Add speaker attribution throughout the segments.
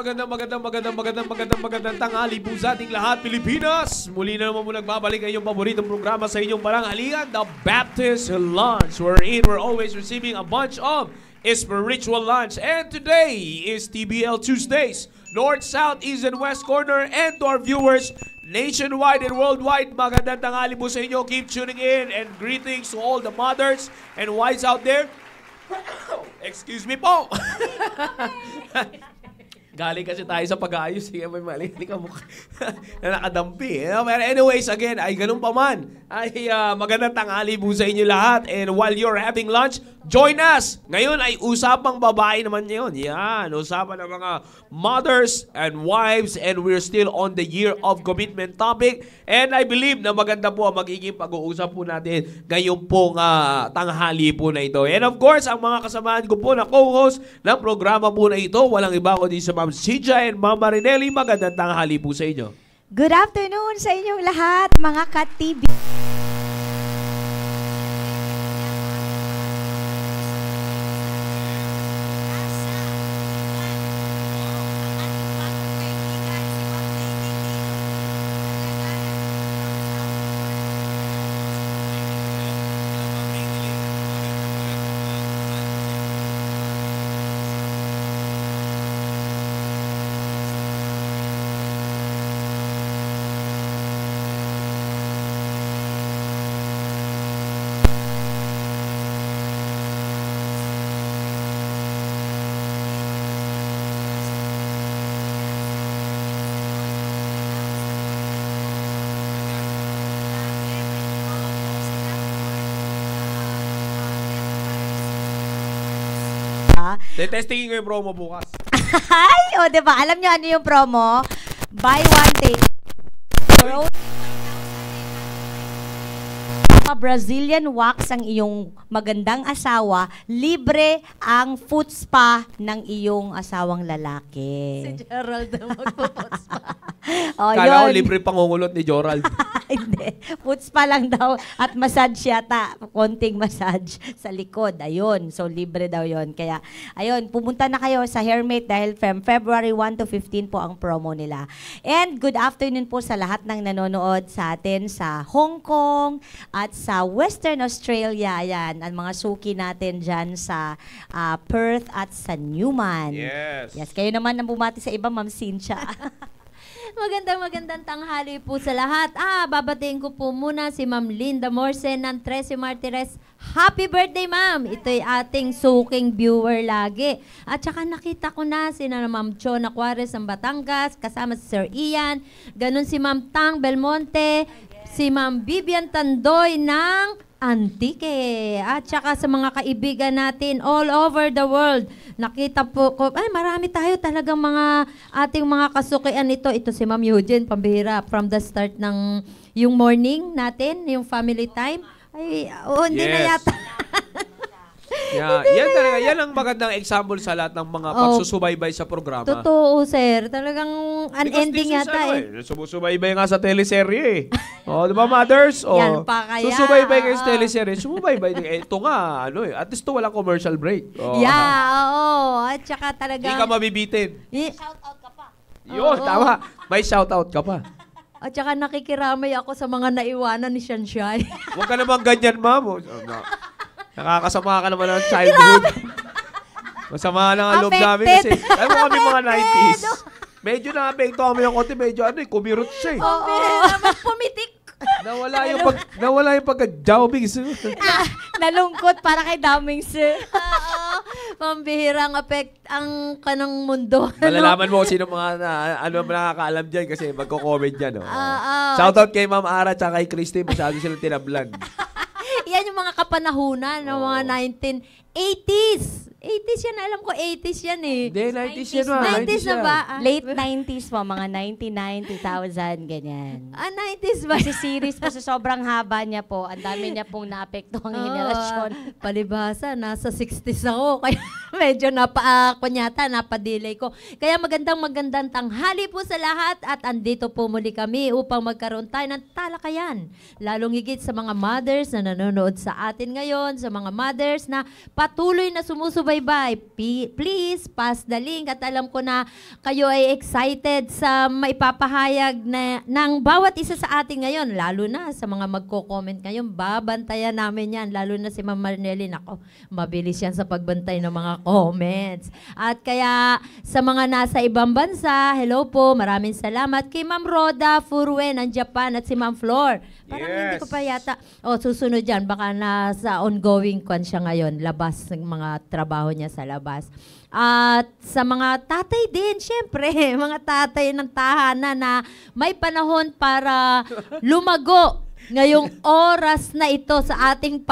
Speaker 1: magandang tanghali po sa ating lahat, Pilipinas. Muli na naman po nagbabalik ang inyong paboritong programa sa inyong paranghalian, The Baptist Lunch, wherein we're always receiving a bunch of spiritual lunch. And today is TBL Tuesdays, North, South, East, and West Corner. And to our viewers nationwide and worldwide, magandang tanghali po sa inyo. Keep tuning in and greetings to all the mothers and wives out there. Excuse me po. Galing kasi tayo sa pag-aayos. Sige, may mali ka mukha. Na nakadampi. Pero anyways, again, ay ganun pa man. Ay magandang tanghali po sa inyo lahat. And while you're having lunch, join us. Ngayon ay usapang babae naman yun. Yan, usapan ng mga mothers and wives. And we're still on the year of commitment topic. And I believe na maganda po ang magiging pag-uusap po natin ngayong pong tanghali po na ito. And of course, ang mga kasamahan ko po na co-host ng programa po na ito, walang iba kundi sa Ma'am Sija and Ma'am Marinelli. Magandang tanghali po sa inyo.
Speaker 2: Good afternoon sa inyong lahat, mga ka-TV.
Speaker 1: Testingin ko yung promo bukas.
Speaker 2: Ay, o diba? Alam nyo ano yung promo? Buy one, take. Brazilian wax ang iyong magandang asawa, libre ang foot spa ng iyong asawang lalaki.
Speaker 3: Si Gerald na magpo-foot spa.
Speaker 1: Kala ko libre pangungulot ni Gerald.
Speaker 2: Hindi. Foot spa lang daw at massage yata. Konting massage sa likod. Ayun. So, libre daw yon. Kaya, ayun, pumunta na kayo sa Hairmate dahil from February 1 to 15 po ang promo nila. And good afternoon po sa lahat ng nanonood sa atin sa Hong Kong at sa Western Australia. Ayan, ang mga suki natin dyan sa Perth at sa Newman.
Speaker 1: Yes.
Speaker 2: Yes. Kayo naman ang bumati sa iba, Ma'am Cynthia.
Speaker 3: Magandang tanghali po sa lahat. Babatiin ko po muna si Ma'am Linda Morsen ng 13 Martires. Happy birthday, Ma'am! Ito'y ating suking viewer lagi. At saka nakita ko na si Ma'am Chona Juarez ng Batangas, kasama si Sir Ian. Ganon si Ma'am Tang Belmonte, si Ma'am Vivian Tandoy ng Antique. At saka sa mga kaibigan natin all over the world. Nakita po ko, ay marami tayo talagang mga ating mga kasukian nito. Ito si Ma'am Eugene, pambihira. From the start ng yung morning natin, yung family time. Ay, hindi na yata.
Speaker 1: Yan talaga, yan ang magandang example sa lahat ng mga pagsusubaybay sa programa.
Speaker 3: Totoo, sir. Talagang unending yata
Speaker 1: Sumusubaybay nga sa teleserye di ba, mothers?
Speaker 3: Yan pa kaya.
Speaker 1: Susubaybay kayo sa teleserye. Sumubaybay din. Ito nga, at least ito walang commercial break.
Speaker 3: Oo. At saka talagang...
Speaker 1: Hindi ka mabibitin.
Speaker 2: Shout-out ka pa.
Speaker 1: Yun, tama. May shout-out ka pa.
Speaker 3: At saka nakikiramay ako sa mga naiwanan ni Shanshay.
Speaker 1: Huwag ka naman ganyan, ma'am. Nakakasama ka naman ng childhood. Masama lang ang loob namin kasi. Alam mo kami mga 90s. Medyo na-apekto kami ng konti. Medyo kumirot siya eh.
Speaker 3: Pumitik.
Speaker 1: Nawala yung pagka-jawbing.
Speaker 2: Nalungkot para kay Daming Sir.
Speaker 3: Pambihirang effect ang kanang mundo.
Speaker 1: Malalaman mo kung sino mga nakakaalam dyan kasi magko-comment dyan. Shoutout kay Ma'am Ara at kay Christy. Masyado silang tinablan.
Speaker 3: Yan yung mga kapanahunan ng mga 1980s. 80s yan. Alam ko 80s yan eh.
Speaker 1: Hindi, 90s yan.
Speaker 3: 90s na ba?
Speaker 2: Late 90s po, mga 99, 2000, ganyan.
Speaker 3: 90s ba?
Speaker 2: Kasi series po, sa sobrang haba niya po, ang dami niya pong naapekto ang henerasyon.
Speaker 3: Palibhasa, nasa 60s ako. Kaya Medyo kunyata, napadelay ko. Kaya magandang tanghali po sa lahat at andito po muli kami upang magkaroon tayo ng talakayan. Lalong higit sa mga mothers na nanonood sa atin ngayon, sa mga mothers na patuloy na sumusubaybay. Please, pass the link at alam ko na kayo ay excited sa maipapahayag ng bawat isa sa atin ngayon, lalo na sa mga magko-comment ngayon. Babantayan namin yan, lalo na si Ma'am Marnelly. Ako, mabilis yan sa pagbantay ng mga comments. At kaya sa mga nasa ibang bansa, hello po, maraming salamat kay Ma'am Roda Furue ng Japan at si Ma'am Flor. Parang hindi ko pa yata, susunod yan, baka nasa ongoing kwan siya ngayon, labas ng mga trabaho niya sa labas. At sa mga tatay din, syempre, mga tatay ng tahanan na may panahon para lumago ngayong oras na ito sa ating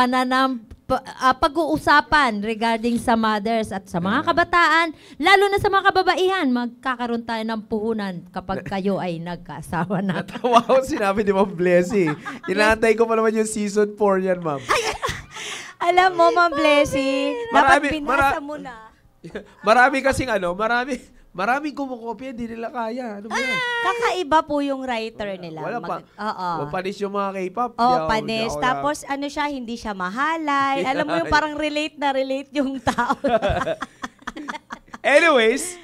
Speaker 3: pag-uusapan regarding sa mothers at sa mga kabataan, lalo na sa mga kababaihan, magkakaroon tayo ng puhunan kapag kayo ay nagkaasawa na.
Speaker 1: Natawa ko sinabi ni Ma'am Blessy. Inaantay ko pa naman yung season 4 yan, Ma'am.
Speaker 2: Alam mo, Ma'am Blessy, dapat binasa mo na.
Speaker 1: Maraming maraming kumukopya, hindi nila kaya. Ano ba yan?
Speaker 2: Kakaiba po yung writer nila.
Speaker 1: Wala pa.
Speaker 2: Oo.
Speaker 1: Panis yung mga K-pop.
Speaker 2: Panis. Tapos hindi siya mahalay. Alam mo yung parang relate yung tao.
Speaker 1: Anyways,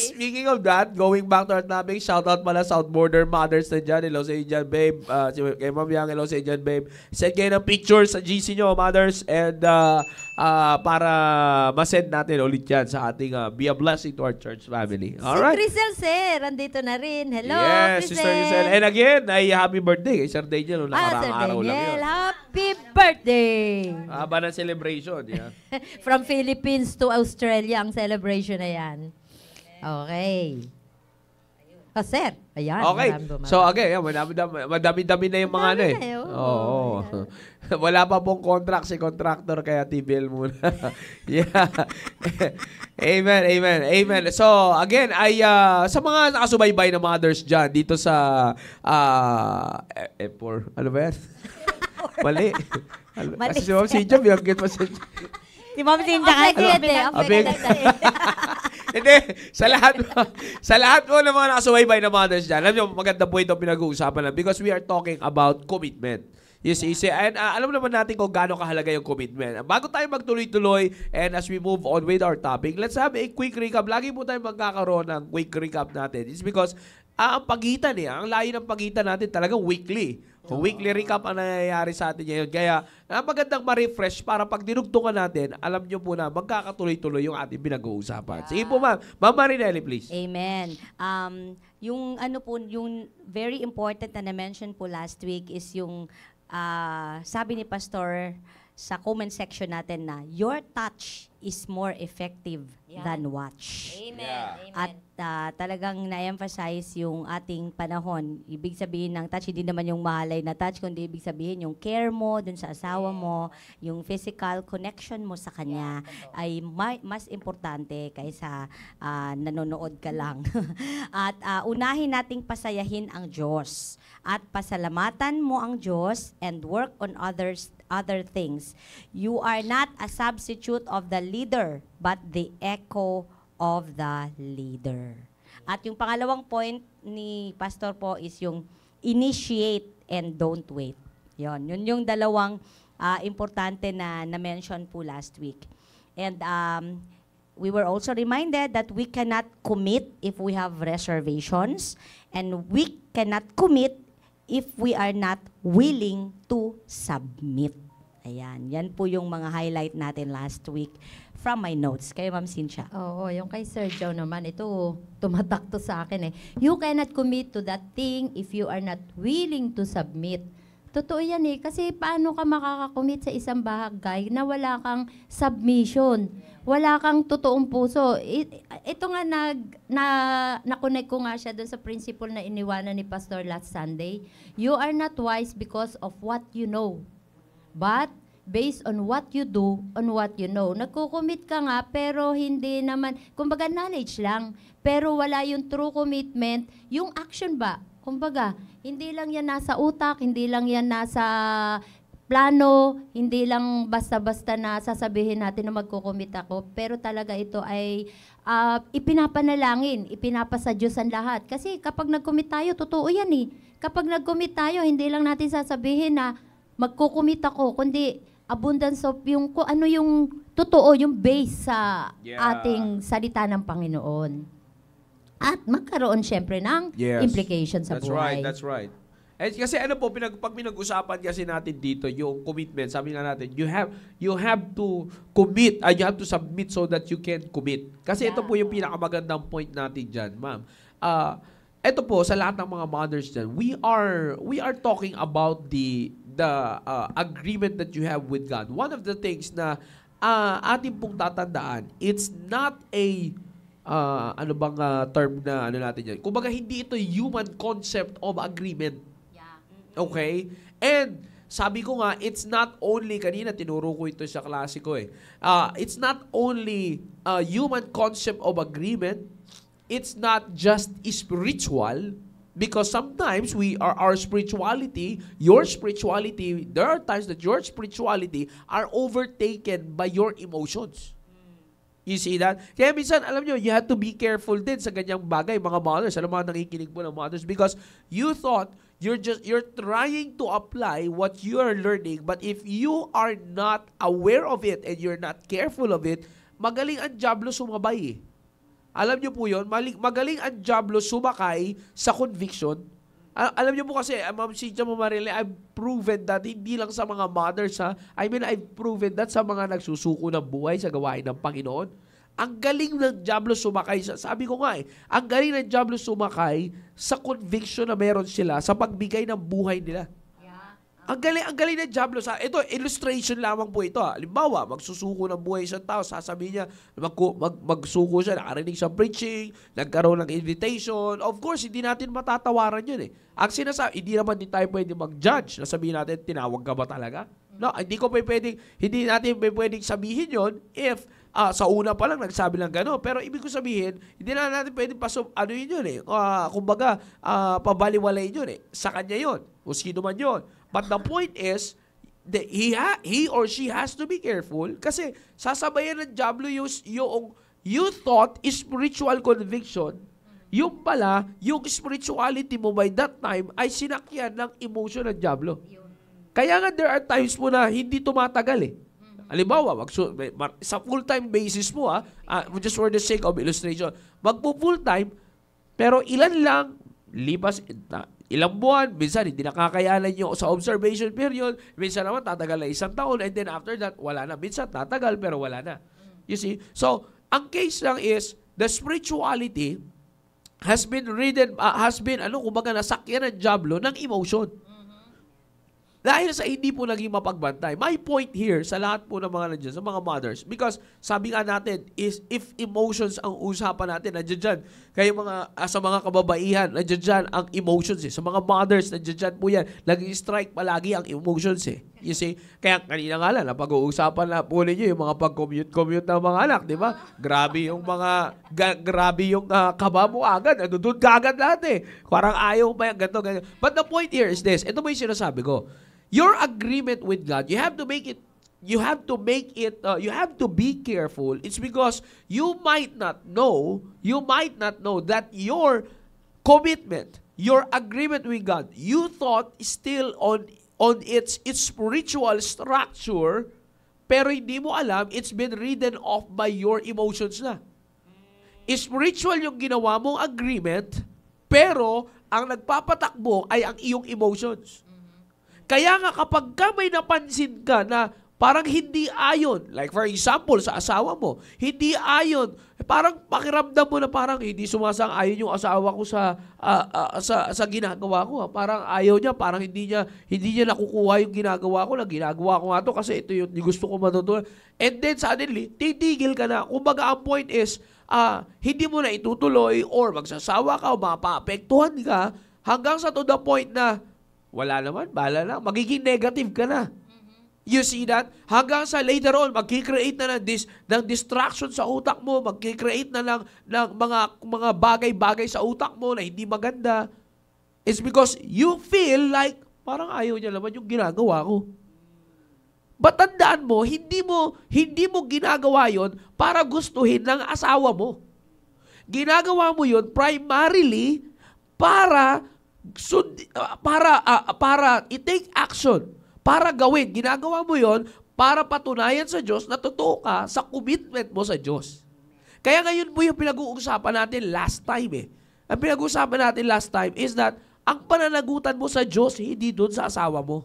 Speaker 1: speaking of that, going back to our topic, shout out pala South Border Mothers na dyan. Hello sa inyo dyan, babe. Kay Ma'am Yang, hello sa inyo dyan, babe. Send kayo ng pictures sa GC nyo, mothers, and para masend natin ulit yan sa ating be a blessing to our church family. Alright?
Speaker 3: Si Crisel Sir, andito na rin. Hello,
Speaker 1: yes,
Speaker 3: Crisel.
Speaker 1: Sister Giselle. And again, ay happy birthday kay Sir Daniel. Nakaraang
Speaker 3: Sir
Speaker 1: araw lang
Speaker 3: Daniel,
Speaker 1: yun.
Speaker 3: happy birthday!
Speaker 1: Haba ng celebration. Yeah.
Speaker 3: From Philippines to Australia ang celebration na yan. Okay. Sir. Ayan.
Speaker 1: Okay.
Speaker 3: marami.
Speaker 1: So, again, madami-dami na yung mga
Speaker 3: Madami
Speaker 1: ano eh.
Speaker 3: na yun.
Speaker 1: Oo. Wala pa pong contract si contractor, kaya TBL muna. Yeah. Amen. So, again, ay sa mga nakasubaybay na mothers dyan, dito sa F4, ano ba yan? Mali. Kasi si Ma'am Cynthia, binanggit pa si
Speaker 2: Si Ma'am Cynthia
Speaker 1: Hindi, sa lahat mo ng mga nakasubaybay na mothers dyan, alam nyo, maganda po ito pinag-uusapan na because we are talking about commitment. Yes, easy. And alam naman natin kung gaano kahalaga yung commitment. Bago tayo magtuloy-tuloy and as we move on with our topic, let's have a quick recap. Lagi po tayo magkakaroon ng quick recap natin. It's because ang pagitan ang layo ng pagitan natin talagang weekly. Weekly recap ang nangyayari sa atin ngayon. Kaya magandang ma-refresh para pag dinugtungan natin, alam nyo po na magkakatuloy-tuloy yung ating pinag-uusapan. Sige po, ma'am. Ma'am Marinelli, please.
Speaker 2: Amen. Yung very important na na-mention po last week is yung sabi ni Pastor sa comment section natin na your touch is more effective than watch.
Speaker 3: Amen.
Speaker 1: Yeah.
Speaker 3: Amen.
Speaker 2: At talagang na-emphasize yung ating panahon. Ibig sabihin ng touch, hindi naman yung mahalay na touch, kundi ibig sabihin yung care mo dun sa asawa mo, yung physical connection mo sa kanya ay mas importante kaysa nanonood ka lang. At unahin nating pasayahin ang Diyos at pasalamatan mo ang Diyos and work on other things. You are not a substitute of the leader, but the echo of the leader. At yung pangalawang point ni Pastor po is yung initiate and don't wait. Yun yung dalawang importante na na-mention po last week. And we were also reminded that we cannot commit if we have reservations, and we cannot commit if we are not willing to submit. Ayan, yan po yung mga highlight natin last week from my notes. Kayo, Ma'am Cynthia.
Speaker 3: Oo, yung kay Sir Joe naman, ito, tumatak to sa akin eh. You cannot commit to that thing if you are not willing to submit. Totoo yan eh, kasi paano ka makakakommit sa isang bagay na wala kang submission, wala kang totoong puso. Ito nga, na-connect ko nga siya dun sa principle na iniwanan ni Pastor last Sunday. You are not wise because of what you know, but based on what you do, on what you know. Nagko-commit ka nga, pero hindi naman, kumbaga knowledge lang, pero wala yung true commitment, yung action ba? Kumbaga, hindi lang yan nasa utak, hindi lang yan nasa plano, hindi lang basta-basta na sasabihin natin na magkukumit ako, pero talaga ito ay ipinapanalangin, ipinapasa Diyos ang lahat. Kasi kapag nag-commit tayo, totoo yan eh. Kapag nag-commit tayo, hindi lang natin sasabihin na magkukumit ako, kundi abundance of yung kung ano yung totoo, yung base sa ating salita ng Panginoon. At magkaroon syempre ng implication sa buhay.
Speaker 1: That's right. Eh, kasi ano po, pag pinag-usapan kasi natin dito, yung commitment, sabi nga natin, you have to commit, you have to submit so that you can commit. Kasi ito po yung pinakamagandang point natin dyan, ma'am. Ito po, sa lahat ng mga mothers dyan, we are talking about the agreement that you have with God. One of the things na ating pong tatandaan, it's not a ano bang term na ano natin yan. Kumbaga, hindi ito human concept of agreement. Okay? And sabi ko nga, it's not only, kanina tinuro ko ito sa klase ko it's not only a human concept of agreement, it's not just spiritual, because sometimes our spirituality, your spirituality, there are times that your spirituality are overtaken by your emotions. You see that? Kaya minsan, alam nyo, you have to be careful din sa ganyang bagay, mga mothers. Alam mga nakikinig po ng mothers, because you thought you're trying to apply what you are learning, but if you are not aware of it and you're not careful of it, magaling ang dyablo sumabay. Alam nyo po yun, magaling ang dyablo sumakay sa conviction. Alam niyo po kasi, Ma'am Cynthia Mamarele, I've proven that hindi lang sa mga mothers, I've proven that sa mga nagsusuko ng buhay sa gawain ng Panginoon. Ang galing ng dyablo sumakay, sabi ko nga ang galing ng dyablo sumakay sa conviction na meron sila sa pagbigay ng buhay nila. Ang galing ng dyablo. Ito, illustration lamang po ito. Halimbawa, magsusuko ng buhay isang tao, sasabihin niya, magsuko siya, nakarinig sa preaching, nagkaroon ng invitation. Of course, hindi natin matatawaran yun Ang sinasabi, hindi naman din tayo pwede mag-judge. Nasabihin natin, tinawag ka ba talaga? No, hindi natin pwedeng sabihin yon if sa una pa lang nagsabi lang gano'n. Pero ibig ko sabihin, hindi na natin pwedeng kumbaga, pabaliwalay yun Sa kanya yun. O sino man yun. But the point is, that he or she has to be careful kasi sasabayan ng dyablo yung you thought spiritual conviction, yung pala, yung spirituality mo by that time ay sinakyan ng emotion ng dyablo. Kaya nga there are times mo na hindi tumatagal Halimbawa, sa full-time basis mo, just for the sake of illustration, magpo-full-time, pero ilan lang, ilang buwan, minsan hindi nakakayanan nyo sa observation period, minsan naman tatagal na isang taon, and then after that, wala na. Minsan tatagal, pero wala na. You see? So, ang case lang is, the spirituality has been kumbaga nasakyan ng dyablo ng emotion. Dahil sa hindi po naging mapagbantay. My point here sa lahat po ng mga nandiyan, sa mga mothers, because sabi nga natin, is if emotions ang usapan natin, nandiyan dyan. Kayo sa mga kababaihan, nandiyan dyan ang emotions Sa mga mothers, nandiyan dyan po yan. Nag-strike palagi ang emotions You see? Kaya kanina nga lang, napag-uusapan na po ninyo yung mga pag-commute ng mga anak, di ba? Grabe yung kaba mo agad. Doon ka agad lahat Parang ayaw pa yan, ganito. But the point here is this. Ito mo yung sinasabi ko. Your agreement with God, you have to be careful. It's because you might not know that your commitment, your agreement with God, you thought still on its spiritual structure, pero hindi mo alam, it's been ridden off by your emotions na. Spiritual yung ginawa mong agreement, pero ang nagpapatakbo ay ang iyong emotions. Kaya nga kapag may napansin ka na parang hindi ayon, like for example sa asawa mo, hindi ayon, parang pakiramdam mo na parang hindi sumasang-ayon yung asawa ko sa ginagawa ko. Parang ayaw niya, parang hindi niya nakukuha yung ginagawa ko nga to kasi ito yung gusto ko matutunan. And then suddenly, titigil ka na. Kumbaga ang point is, hindi mo na itutuloy or magsasawa ka o mapaapektuhan ka hanggang sa to the point na wala naman, bala na. Magiging negative ka na. You see that? Hanggang sa later on, magkikreate na ng distraction sa utak mo, magkikreate na lang ng mga bagay-bagay sa utak mo na hindi maganda. It's because you feel like, parang ayaw niya naman yung ginagawa ko. But tandaan mo, hindi mo ginagawa yon para gustuhin ng asawa mo. Ginagawa mo yon primarily para i-take action, para gawin. Ginagawa mo yon para patunayan sa Diyos na totoo ka sa commitment mo sa Diyos. Kaya ngayon po yung pinag-uusapan natin last time eh. Ang pinag-uusapan natin last time is that ang pananagutan mo sa Diyos, hindi doon sa asawa mo.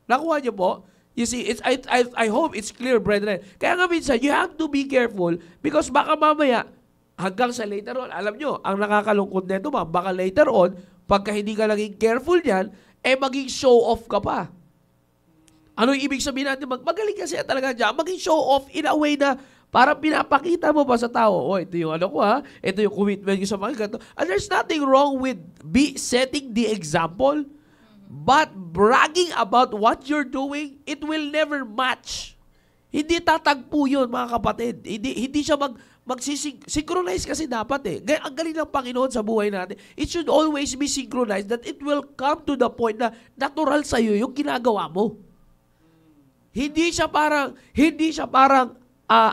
Speaker 1: Nakuha niyo po? You see, I hope it's clear, brethren. Kaya nga minsan, you have to be careful because baka mamaya, hanggang sa later on, alam nyo, ang nakakalungkot nito baka later on, pagka hindi ka naging careful niyan, maging show off ka pa. Ano yung ibig sabihin natin? Magaling kasi talaga dyan. Maging show off in a way na parang pinapakita mo pa sa tao, ito yung ano ko ha, ito yung commitment ko sa mga ganito. And there's nothing wrong with setting the example, but bragging about what you're doing, it will never match. Hindi tatagpo yun, mga kapatid. Hindi siya mag-synchronize kasi dapat eh. Ang galing ng Panginoon sa buhay natin. It should always be synchronized that it will come to the point na natural sa'yo yung ginagawa mo. Hindi siya parang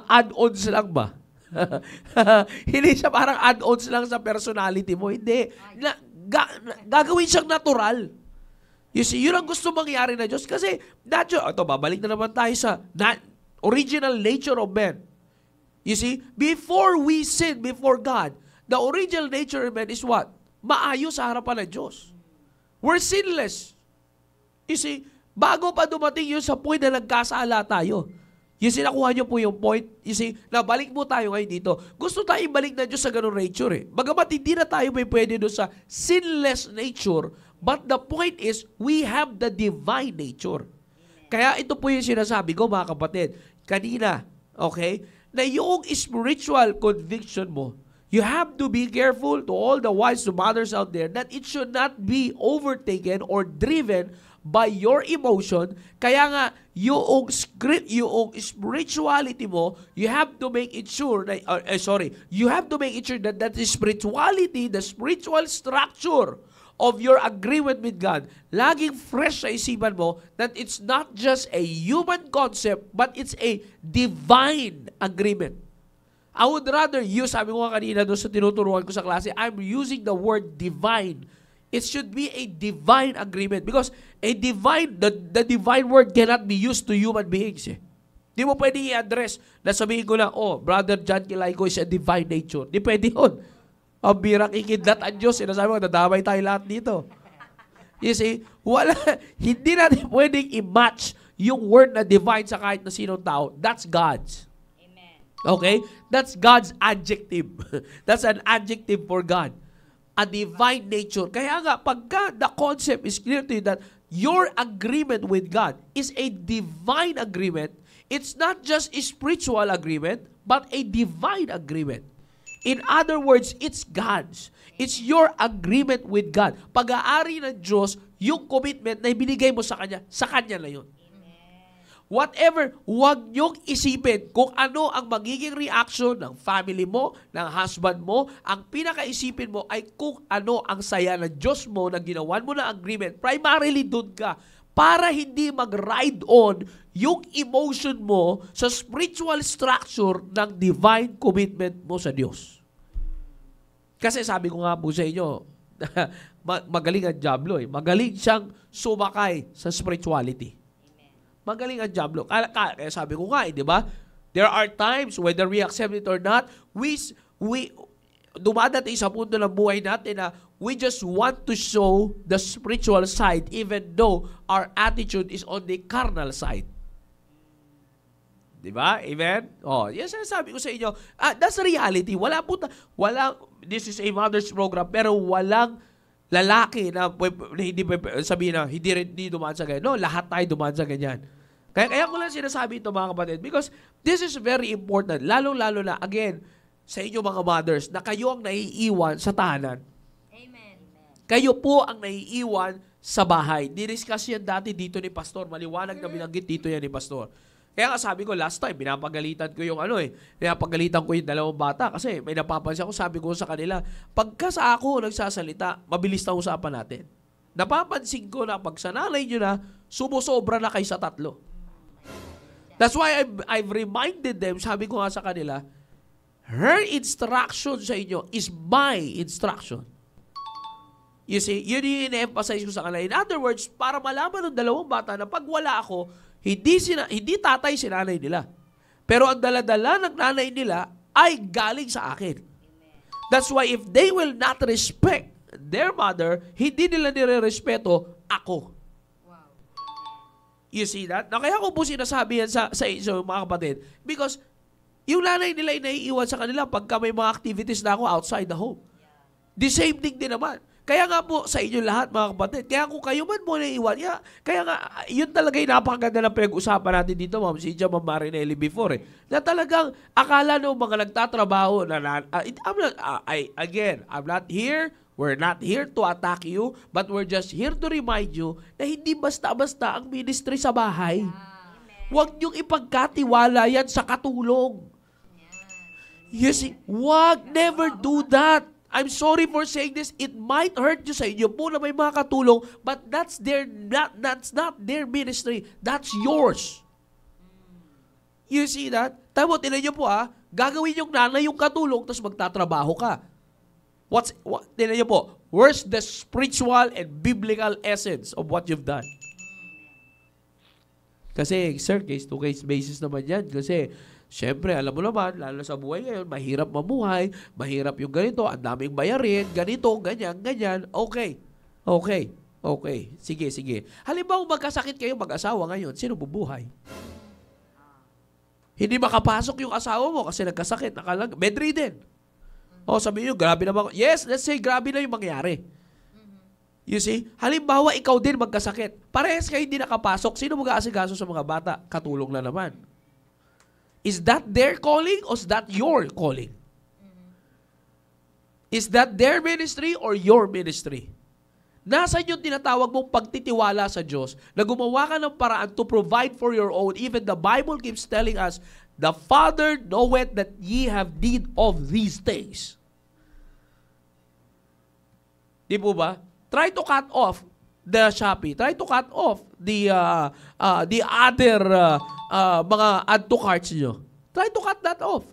Speaker 1: add-ons lang ba? Hindi siya parang add-ons lang sa personality mo. Hindi. Gagawin siyang natural. You see, yun ang gusto mangyari na Diyos. Kasi, babalik na naman tayo sa original nature of man. You see, before we sin before God, the original nature of man is what? Maayos sa harapan ng Diyos. We're sinless. You see, bago pa dumating yun sa point na nagkasala tayo. You see, nakuha niyo po yung point. You see, nabalik mo tayo ngayon dito. Gusto tayo ibalik na Diyos sa ganung nature eh. Bagamat hindi na tayo may pwede doon sa sinless nature, but the point is, we have the divine nature. Kaya ito po yung sinasabi ko, mga kapatid, kanina, okay, na yung spiritual conviction mo, you have to be careful to all the wives and mothers out there that it should not be overtaken or driven by your emotion. Kaya nga, yung spirituality mo, you have to make it sure, you have to make it sure that the spirituality, the spiritual structure of your agreement with God, laging fresh sa isipan mo that it's not just a human concept, but it's a divine agreement. I would rather use, sabi ko nga kanina doon sa tinuturuan ko sa klase, I'm using the word divine. It should be a divine agreement because the divine word cannot be used to human beings eh. Di mo pwede i-address na sabihin ko na, Brother John Kilayko is a divine nature. Di pwede yun. Ang birang ikidlat ang Diyos. Sinasabi mo, dadamay tayo lahat dito. You see, hindi natin pwedeng i-match yung word na divine sa kahit na sinong tao. That's God's.
Speaker 2: Amen.
Speaker 1: Okay? That's God's adjective. That's an adjective for God. A divine nature. Kaya nga, pagka the concept is clear to you that your agreement with God is a divine agreement, it's not just a spiritual agreement, but a divine agreement. In other words, it's God's. It's your agreement with God. Pag-aari ng Diyos, yung commitment na ibinigay mo sa Kanya na yun. Whatever, huwag niyong isipin kung ano ang magiging reaction ng family mo, ng husband mo. Ang pinakaisipin mo ay kung ano ang saya ng Diyos mo na ginawan mo na agreement. Primarily doon ka para hindi mag-ride on yung emotion mo sa spiritual structure ng divine commitment mo sa Diyos. Kasi sabi ko nga po sa inyo, magaling ang Diablo eh. Magaling siyang sumakay sa spirituality. Magaling ang Diablo. Kaya sabi ko nga, di ba? There are times, whether we accept it or not, we dumadating sa punto ng buhay natin na we just want to show the spiritual side even though our attitude is on the carnal side. Di ba? Amen? Yes, sabi ko sa inyo, that's reality. This is a mother's program, pero walang lalaki na hindi sabihin na hindi dumaan sa ganyan. No, lahat tayo dumaan sa ganyan. Kaya ko lang sinasabi ito, mga kapatid, because this is very important. Lalo-lalo na, again, sa inyo mga mothers, na kayo ang naiiwan sa tahanan.
Speaker 3: Amen.
Speaker 1: Kayo po ang naiiwan sa bahay. Diniscuss yan dati dito ni Pastor. Maliwanag na binanggit dito yan ni Pastor. Kaya nga sabi ko last time, pinapagalitan ko yung pinapagalitan ko yung dalawang bata kasi may napapansin ako, sabi ko sa kanila, pagka sa ako nagsasalita, mabilis na usapan natin. Napapansin ko na pag sa nanay nyo na, sumusobra na kayo sa tatlo. That's why I've reminded them, sabi ko nga sa kanila, her instruction sa inyo is my instruction. You see, yun yung in-emphasize ko sa kanila. In other words, para malaman ng dalawang bata na pag wala ako, hindi tatay si nanay nila. Pero ang daladala ng nanay nila ay galing sa akin. That's why if they will not respect their mother, hindi nila nire-respeto ako. You see that? Na kaya ko po sinasabi yan sa inyo, mga kapatid. Because yung nanay nila ay naiiwan sa kanila pagka may mga activities na ako outside the home. The same thing din naman. Kaya nga po sa inyo lahat, mga kapatid, kaya kung kayo man mo naiiwan, kaya nga, yun talaga yung napakaganda na pinag-usapan natin dito, Ma'am Cynthia, Ma'am Marinelli before na talagang akala ng mga nagtatrabaho I'm not here. We're not here to attack you, but we're just here to remind you na hindi basta-basta ang ministry sa bahay. Huwag niyong ipagkatiwala yan sa katulong. You see, never do that. I'm sorry for saying this. It might hurt you sa inyo po na may mga katulong, but that's not their ministry. That's yours. You see that? Tamo, tinan niyo po gagawin yung nanay yung katulong, tapos magtatrabaho ka. Tinan niyo po, where's the spiritual and biblical essence of what you've done? Kasi, sir, case-to-case basis naman yan. Kasi, syempre, alam mo naman, lalo sa buhay ngayon, mahirap mamuhay, mahirap yung ganito, ang daming bayarin, ganito, ganyan. Okay. Sige. Halimbawa, magkasakit kayo mag-asawa ngayon, sino bubuhay? Hindi makapasok yung asawa mo kasi nagkasakit, bedridden. Sabi niyo, grabe naman. Yes, let's say, grabe na yung mangyari. You see? Halimbawa, ikaw din magkasakit. Parehas kayo hindi nakapasok. Sino mag-aasikaso sa mga bata? Katulong na naman. Is that their calling or is that your calling? Is that their ministry or your ministry? Nasaan yung tinatawag mong pagtitiwala sa Diyos na gumawa ka ng paraan to provide for your own? Even the Bible keeps telling us, the Father knoweth that ye have need of these things. Di po ba? Try to cut off the Shopee. Try to cut off the other mga add to carts nyo. Try to cut that off.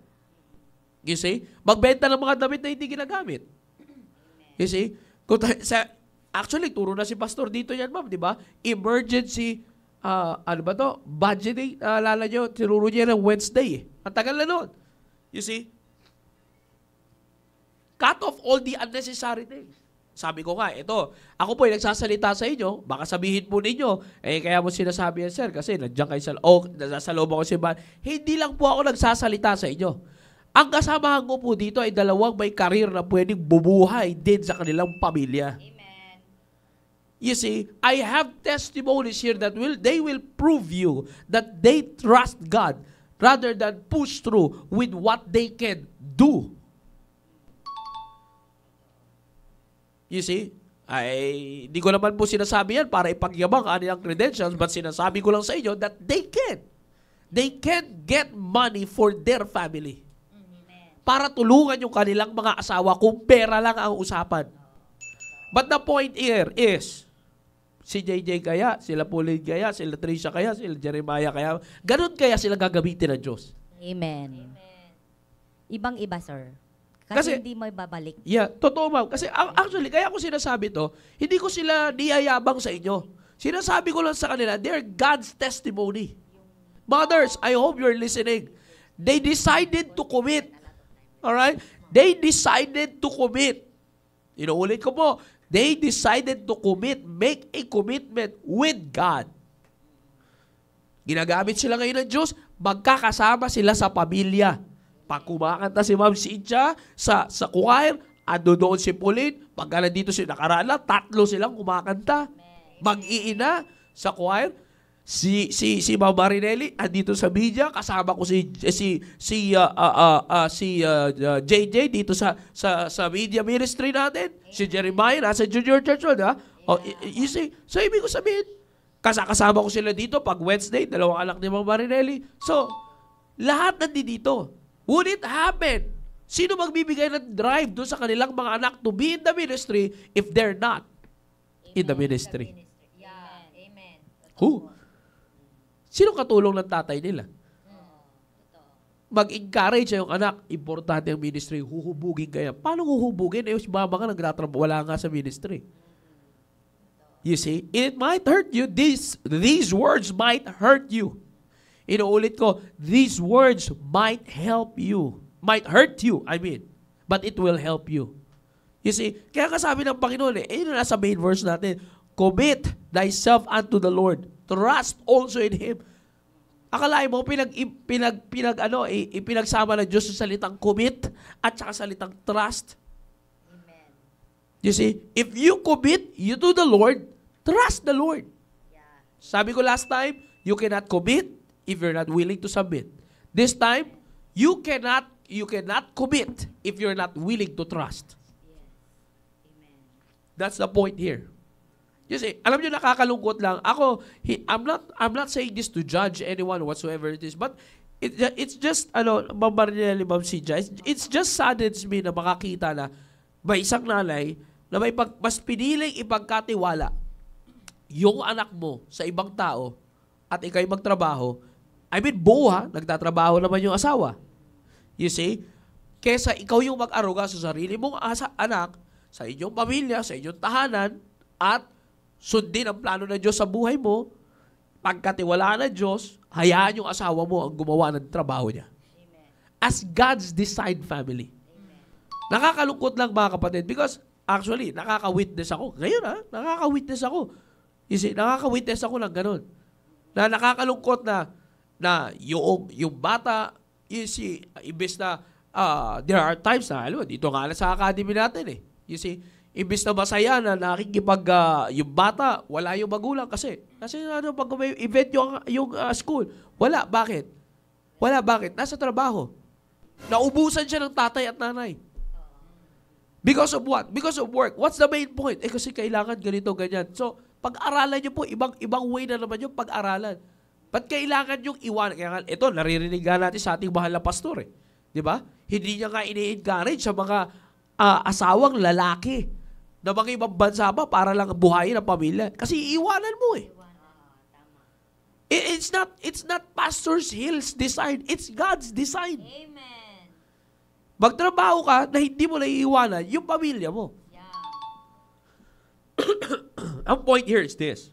Speaker 1: You see? Magbenta ng mga damit na hindi ginagamit. You see? Actually, turo na si Pastor dito yan, ma'am, di ba? Emergency, budgeting, alala nyo, tinuro niya ng Wednesday. Ang tagal na nun. You see? Cut off all the unnecessary things. Sabi ko nga, ito, ako po yung nagsasalita sa inyo, baka sabihin po ninyo, kaya mo sinasabi yan, sir, kasi nandiyan kayo sa loob ako si Ban. Hindi lang po ako nagsasalita sa inyo. Ang kasamahan ko po dito ay dalawang may karir na pwedeng bubuhay din sa kanilang pamilya.
Speaker 2: Amen.
Speaker 1: You see, I have testimonies here that they will prove you that they trust God rather than push through with what they can do. You see, di ko naman po sinasabi yan para ipagyabang kanilang credentials, but sinasabi ko lang sa inyo that they can. They can get money for their family. Para tulungan yung kanilang mga asawa kung pera lang ang usapan. But the point here is, si JJ kaya, sila Pauline kaya, sila Tricia kaya, sila Jeremiah kaya, ganun kaya sila gagamitin ng Diyos.
Speaker 2: Amen. Ibang-iba, sir. Kasi hindi mo ibabalik.
Speaker 1: Yeah, totoo, ma'am. Kasi actually, kaya ko sinasabi to, hindi ko sila niyayabang sa inyo. Sinasabi ko lang sa kanila, they're God's testimony. Mothers, I hope you're listening. They decided to commit. Alright? They decided to commit. Inuulit ko po, they decided to commit, make a commitment with God. Ginagamit sila ngayon ng Diyos, magkakasama sila sa pamilya. Pag kumakanta si Ma'am Cynthia sa choir, ando doon si Pauline, pagka nandito si nakarala, 3 silang kumakanta. Mag-iina sa choir. Si Ma'am Marinelli, andito sa media, kasama ko si JJ dito sa media ministry natin. Si Jeremiah, nasa Junior Church, ha? You see, so ibig ko sabihin, kasama ko sila dito pag Wednesday, 2 anak ni Ma'am Marinelli. So, lahat nandito. Would it happen? Sino magbibigay ng drive doon sa kanilang mga anak to be in the ministry if they're not in the ministry?
Speaker 2: Yeah. Amen.
Speaker 1: Who? Sino katulong ng tatay nila? Mag-encourage yung anak, importante ang ministry, huhubugin kaya. Paano huhubugin? Si mama ka nagtatrabaho, wala nga sa ministry. You see, it might hurt you. These words might hurt you. Inuulit ko, these words might help you. Might hurt you, but it will help you. You see, kaya kasabi ng Panginoon, yun na nasa main verse natin, commit thyself unto the Lord. Trust also in Him. Akalain mo, ipinagsama ng Diyos sa salitang commit at saka salitang trust.
Speaker 2: Amen.
Speaker 1: You see, if you commit, you to the Lord, trust the Lord.
Speaker 2: Yeah.
Speaker 1: Sabi ko last time, you cannot commit if you're not willing to submit. This time, you cannot commit if you're not willing to trust.
Speaker 2: Yes. Amen.
Speaker 1: That's the point here. You see, alam nyo, nakakalungkot lang. Ako, I'm not saying this to judge anyone whatsoever it is, but it's just, Ma'am Sija, it's just saddens me na makakita na may isang nanay na mas piniling ipagkatiwala yung anak mo sa ibang tao at ikay magtrabaho. Buha, nagtatrabaho naman yung asawa. You see, kesa ikaw yung mag-aruga sa sarili mong anak, sa inyong pamilya, sa inyong tahanan, at sundin ang plano ng Diyos sa buhay mo, pagkatiwalaan ng Diyos, hayaan yung asawa mo ang gumawa ng trabaho niya.
Speaker 2: Amen.
Speaker 1: As God's designed family.
Speaker 2: Amen.
Speaker 1: Nakakalunkot lang mga kapatid because actually, nakaka-witness ako. Ngayon nakaka-witness ako. You see, nakaka-witness ako ng ganun. Na nakakalungkot na yung bata, you see, imbes na, there are times na, dito nga na sa academy natin eh. You see, imbis na masaya na yung bata, wala yung magulang kasi pag may event yung school, wala. Bakit? Nasa trabaho. Naubusan siya ng tatay at nanay. Because of what? Because of work. What's the main point? Kasi kailangan ganito, ganyan. So, pag-aralan nyo po, ibang way na naman yung pag-aralan. Ba't kailangan yung iwan? Kaya ito, naririnig natin sa ating mahal na pastor eh. Di ba? Hindi niya nga ini-encourage sa mga asawang lalaki na mga ibang bansa ba para lang buhayin ang pamilya. Kasi iiwanan mo eh. It's not Pastor Hill's design. It's God's design.
Speaker 2: Amen.
Speaker 1: Magtrabaho ka na hindi mo naiiwanan yung pamilya mo.
Speaker 2: Yeah.
Speaker 1: Ang point here is this.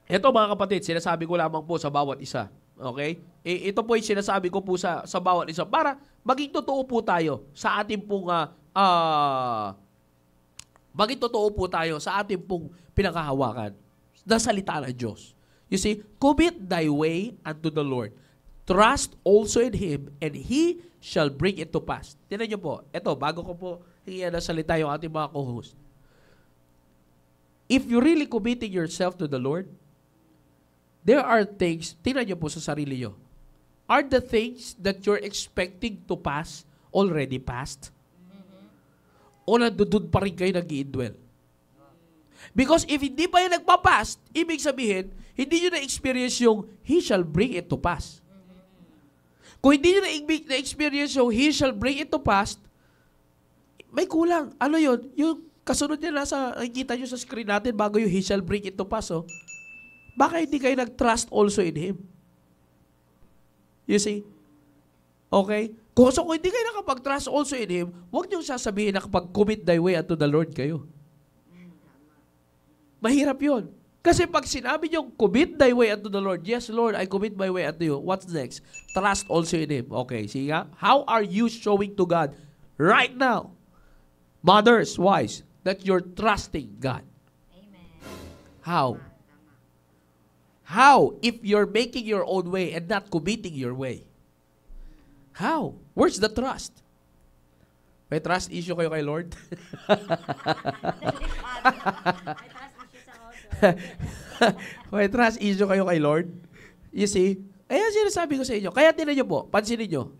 Speaker 1: Ito mga kapatid, sinasabi ko lamang po sa bawat isa. Okay? Ito po yung sinasabi ko po sa bawat isa para maging totoo po tayo sa ating pong maging totoo po tayo sa ating pong pinakahawakan na salita ng Diyos. You see, commit thy way unto the Lord. Trust also in Him, and He shall bring it to pass. Tingnan niyo po, ito, bago ko po hingyan na salita yung ating mga co-host. If you're really committing yourself to the Lord, there are things, tingnan niyo po sa sarili niyo, are the things that you're expecting to pass already passed? O nandun pa rin kayo nag-i-indwell? Because if hindi pa yung nagpa-pass, ibig sabihin, hindi nyo na-experience yung He shall bring it to pass. Kung hindi nyo na-experience yung He shall bring it to pass, may kulang. Ano yun? Yung kasunod niya nakikita nyo sa screen natin bago yung He shall bring it to pass, oh. Baka hindi kayo nag-trust also in Him. You see? Okay? Kung hindi kayo nakapag-trust also in Him, huwag niyong sasabihin na kapag commit thy way unto the Lord kayo. Mahirap yun. Kasi pag sinabi niyong commit thy way unto the Lord, yes, Lord, I commit my way unto you. What's next? Trust also in Him. Okay, see nga? How are you showing to God right now, mothers, wives, that you're trusting God?
Speaker 2: Amen.
Speaker 1: How? How if you're making your own way and not committing your way? How? Where's the trust? May trust issue kayo kay Lord? May trust issue kayo kay Lord? You see? Kaya sinasabi ko sa inyo. Kaya tinan nyo po, pansinin nyo.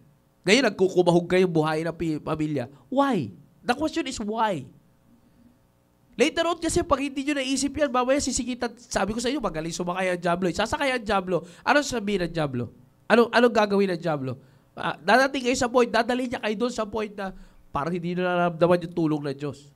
Speaker 1: Ngayon, nagkukumahog kayong buhay ng pamilya. Why? The question is why? Later on kasi pag hindi nyo naisip yan, mamaya sisikitan. Sabi ko sa inyo, magaling sumakay ang Diablo. Sasakay ang Diablo. Ano sasabihin ng Diablo? Anong gagawin ng Diablo? Dadating kayo sa point, dadalhin niya kayo doon sa point na parang hindi na naramdaman yung tulong ng Diyos.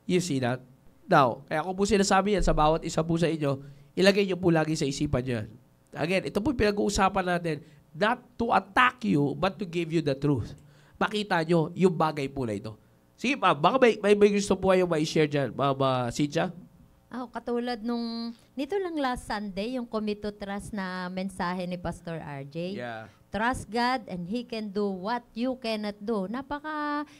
Speaker 1: You see that? Now, kaya ko po sinasabi yan sa bawat isa po sa inyo, ilagay nyo po lagi sa isipan nyo yan. Again, ito po pinag-uusapan natin, not to attack you, but to give you the truth. Makita nyo yung bagay po na ito. Sige, ma'am, baka may gusto po kayong ma-share dyan. Ma'am Cynthia?
Speaker 3: Katulad nito lang last Sunday, yung Commit to Trust na mensahe ni Pastor RJ.
Speaker 1: Yeah.
Speaker 3: Trust God and He can do what you cannot do.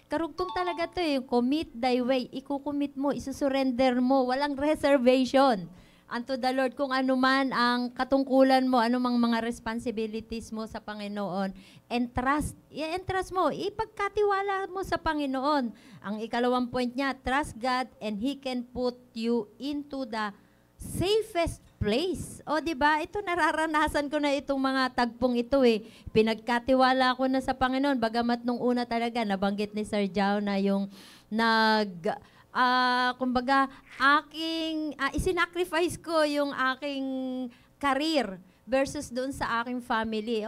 Speaker 3: Karugtong talaga to eh. Commit thy way. Ikukumit mo, isusurrender mo. Walang reservation. Unto the Lord, kung ano man ang katungkulan mo, anumang mga responsibilities mo sa Panginoon, entrust mo, ipagkatiwala mo sa Panginoon. Ang ikalawang point niya, trust God and He can put you into the safest place. O, di ba? Ito, nararanasan ko na itong mga tagpong ito eh. Pinagkatiwala ko na sa Panginoon, bagamat nung una talaga, nabanggit ni Sir Jao na yung kumbaga, isinacrifice ko yung aking career versus doon sa aking family.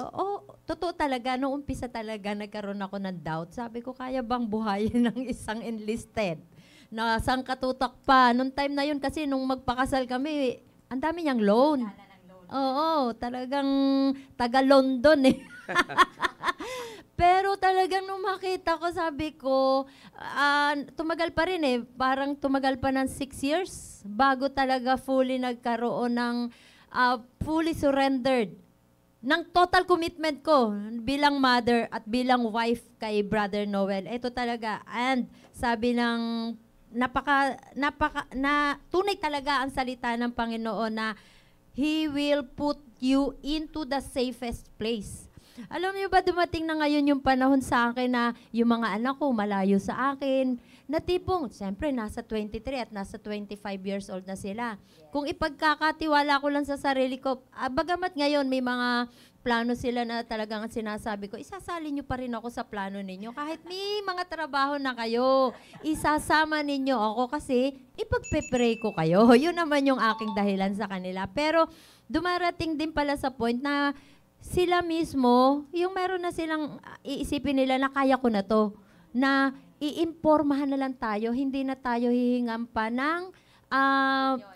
Speaker 3: Totoo talaga, noong umpisa talaga, nagkaroon ako ng doubt. Sabi ko, kaya bang buhayin ng isang enlisted? Na sangkatutak pa. Noong time na yun, kasi nung magpakasal kami, ang dami niyang loan. Oo, talagang taga-London eh. Pero talagang nung makita ko, sabi ko, tumagal pa rin eh. Parang tumagal pa ng 6 years bago talaga fully nagkaroon ng fully surrendered ng total commitment ko bilang mother at bilang wife kay Brother Noel. Ito talaga. And sabi ng tunay talaga ang salita ng Panginoon na He will put you into the safest place. Alam niyo ba, dumating na ngayon yung panahon sa akin na yung mga anak ko malayo sa akin, na tipong, siyempre, nasa 23 at nasa 25 years old na sila. Kung ipagkakatiwala ko lang sa sarili ko, bagamat ngayon may mga plano sila na talagang sinasabi ko, isasali niyo pa rin ako sa plano ninyo. Kahit may mga trabaho na kayo, isasama ninyo ako kasi ipagpe-pray ko kayo. Yun naman yung aking dahilan sa kanila. Pero dumarating din pala sa point na sila mismo, yung meron na silang iisipin nila na kaya ko na to, na iimpormahan na lang tayo, hindi na tayo hihingan pa ng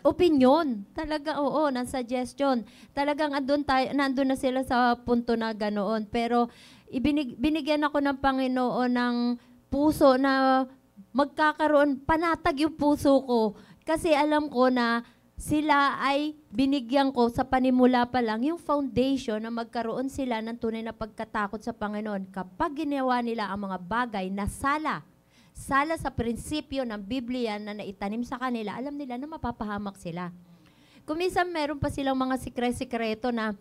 Speaker 3: opinion. Talaga, oo, ng suggestion. Talagang nandun na sila sa punto na ganoon. Pero binigyan ako ng Panginoon ng puso na magkakaroon, panatag yung puso ko. Kasi alam ko na sila ay binigyan ko sa panimula pa lang yung foundation na magkaroon sila ng tunay na pagkatakot sa Panginoon kapag ginawa nila ang mga bagay na sala sa prinsipyo ng Biblia na naitanim sa kanila, alam nila na mapapahamak sila. Kung minsan meron pa silang mga sikreto na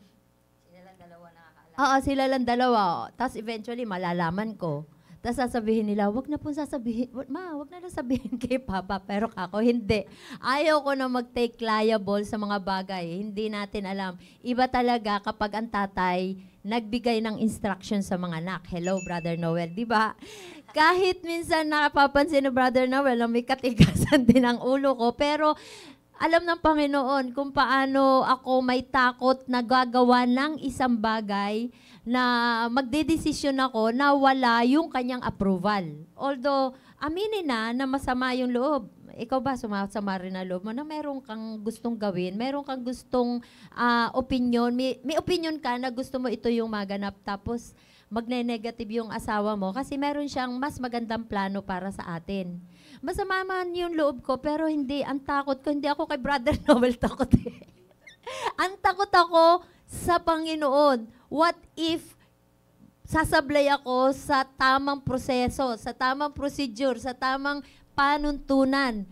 Speaker 3: sila lang dalawa nakakaalam. Oo, sila lang dalawa. Tapos eventually malalaman ko. Tapos sasabihin nila, wag na po sasabihin, wag na lang sabihin kay Papa, pero ako hindi. Ayaw ko na mag-take liable sa mga bagay. Hindi natin alam. Iba talaga kapag ang tatay nagbigay ng instruction sa mga anak. Hello, Brother Noel, di ba? Kahit minsan napapansin ni Brother Noel na may katigasan din ang ulo ko, pero alam ng Panginoon kung paano ako may takot na gagawa ng isang bagay na magdedesisyon ako na wala yung kanyang approval. Although, aminin na masama yung loob. Ikaw ba, sumasama rin na loob mo na meron kang gustong gawin, meron kang gustong opinion, may opinion ka na gusto mo ito yung maganap, tapos magne-negative yung asawa mo kasi meron siyang mas magandang plano para sa atin. Masama man yung loob ko, pero hindi, ang takot ko, hindi ako kay Brother Noel takot eh. Ang takot ako sa Panginoon. What if sasablay ako sa tamang proseso, sa tamang procedure, sa tamang panuntunan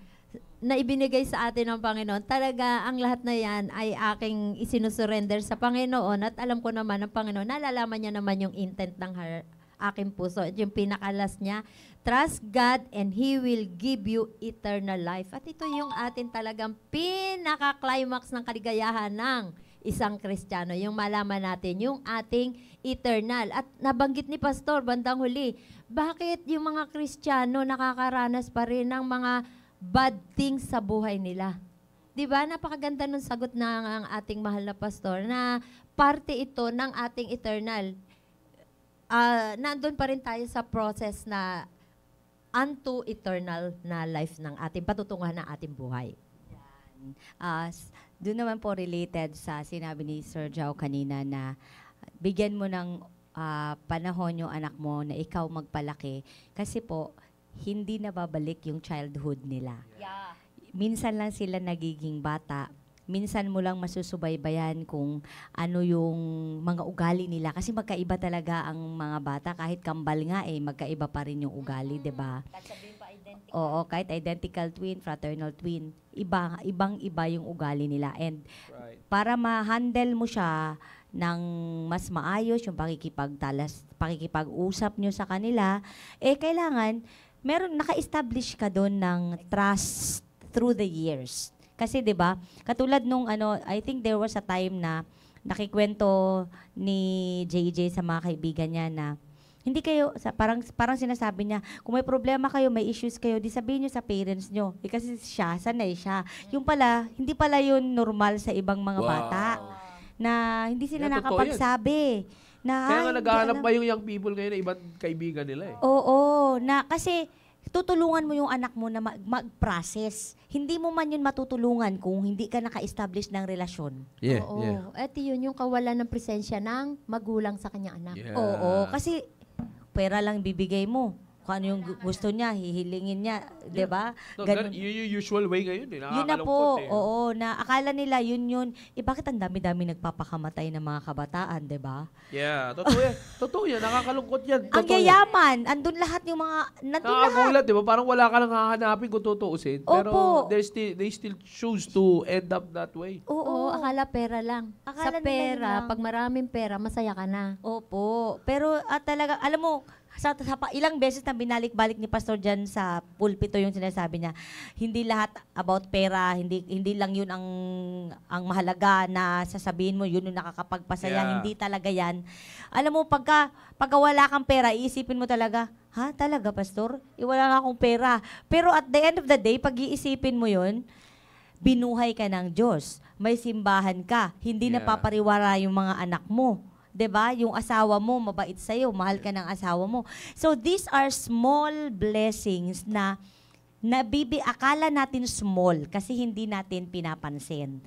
Speaker 3: na ibinigay sa atin ng Panginoon? Talaga, ang lahat na yan ay aking isinusurrender sa Panginoon at alam ko naman ng Panginoon, nalalaman niya naman yung intent ng aking puso. At yung pinakalas niya, trust God and He will give you eternal life. At ito yung atin talagang pinaka-climax ng kaligayahan ng isang Kristiyano, yung malaman natin yung ating eternal. At nabanggit ni Pastor, bandang huli, bakit yung mga Kristiyano nakakaranas pa rin ng mga bad things sa buhay nila? Diba? Napakaganda ng sagot ng ating mahal na Pastor na parte ito ng ating eternal. Nandun pa rin tayo sa process na unto eternal na life ng ating patutunguhan ng ating buhay.
Speaker 2: Doon naman po related sa sinabi ni Sir Joe kanina na bigyan mo ng panahon yung anak mo na ikaw magpalaki kasi po hindi na babalik yung childhood nila. Minsan lang sila nagiging bata. Minsan mo lang masusubaybayan kung ano yung mga ugali nila. Kasi magkaiba talaga ang mga bata. Kahit kambal nga magkaiba pa rin yung ugali, di ba? Oo, kahit identical twin, fraternal twin, ibang-iba yung ugali nila. And para ma-handle mo siya ng mas maayos, yung pakikipag-usap nyo sa kanila, kailangan, naka-establish ka doon ng trust through the years. Kasi 'di ba? Katulad nung I think there was a time na nakikwento ni JJ sa mga kaibigan niya na hindi kayo parang sinasabi niya, kung may problema kayo, may issues kayo, di sabihin niyo sa parents niyo. Kasi sanay siya. Yung pala, hindi pala yun normal sa ibang mga bata. Na hindi sila nakapagsabi.
Speaker 1: Kaya nga naghahanap pa yung young people ngayon na ibang kaibigan nila
Speaker 2: Oo, na kasi tutulungan mo yung anak mo na mag-process. Hindi mo man yun matutulungan kung hindi ka naka-establish ng relasyon.
Speaker 3: Oo. Ito yun yung kawalan ng presensya ng magulang sa kanyang anak.
Speaker 2: Oo, kasi pera lang bibigay mo. Kung ano yung gusto niya, hihilingin niya, 'di ba?
Speaker 1: Yun yung usual way ngayon,
Speaker 2: Yun na po, oo, na akala nila yun. Bakit ang dami-dami nagpapakamatay ng mga kabataan, 'di ba?
Speaker 1: Yeah, totoo yan. Totoo yan, nakakalungkot yan.
Speaker 2: Ang yayaman, andun lahat yung mga,
Speaker 1: nakakagulat, 'di ba? Parang wala ka nang hahanapin kung tutuusin. Pero
Speaker 2: Opo.
Speaker 1: they still choose to end up that way.
Speaker 3: Oo, akala pera lang.
Speaker 2: Akala
Speaker 3: sa
Speaker 2: nila
Speaker 3: pera,
Speaker 2: yun lang.
Speaker 3: pag maraming pera, masaya ka na.
Speaker 2: Opo. Pero talaga, alam mo, ilang beses na binalik-balik ni Pastor Jan sa pulpito yung sinasabi niya, hindi lahat about pera, hindi lang yun ang mahalaga na sasabihin mo, yun yung nakakapagpasaya, hindi talaga yan. Alam mo, pagka wala kang pera, iisipin mo talaga, talaga Pastor? Wala nga akong pera. Pero at the end of the day, pag iisipin mo yun, binuhay ka ng Diyos. May simbahan ka. Hindi napapariwara yung mga anak mo. 'Di ba? Yung asawa mo mabait sa iyo, mahal ka ng asawa mo. So these are small blessings na akala natin small kasi hindi natin pinapansin.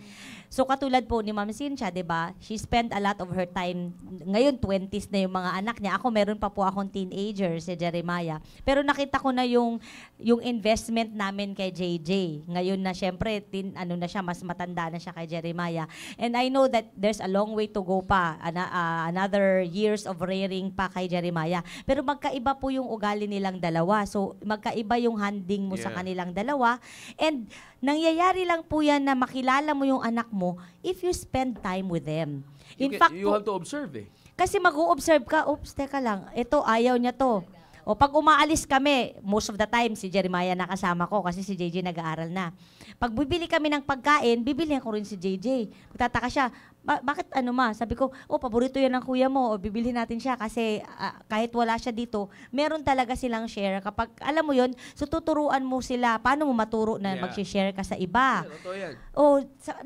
Speaker 2: So katulad po ni Ma'am Cynthia, 'di ba? She spent a lot of her time, ngayon 20s na yung mga anak niya. Ako meron pa po akong teenager, si Jeremiah. Pero nakita ko na yung investment namin kay JJ. Ngayon na syempre na siya, mas matanda na siya kay Jeremiah. And I know that there's a long way to go pa. Another years of rearing pa kay Jeremiah. Pero magkaiba po yung ugali nilang dalawa. So magkaiba yung handing mo sa kanilang dalawa. And nangyayari lang po yan na makilala mo yung anak mo if you spend time with them. In fact,
Speaker 1: you have to observe
Speaker 2: Kasi mag-o-observe ka, teka lang, ito, ayaw niya to. O pag umaalis kami, most of the time, si Jeremiah nakasama ko kasi si JJ nag-aaral na. Pag bibili kami ng pagkain, bibilihan ko rin si JJ. Magtataka siya, bakit Sabi ko, paborito yan ng kuya mo, o bibilhin natin siya kasi kahit wala siya dito, meron talaga silang share. Kapag, alam mo yun, so tuturuan mo sila, paano mo maturo na mag-share ka sa iba.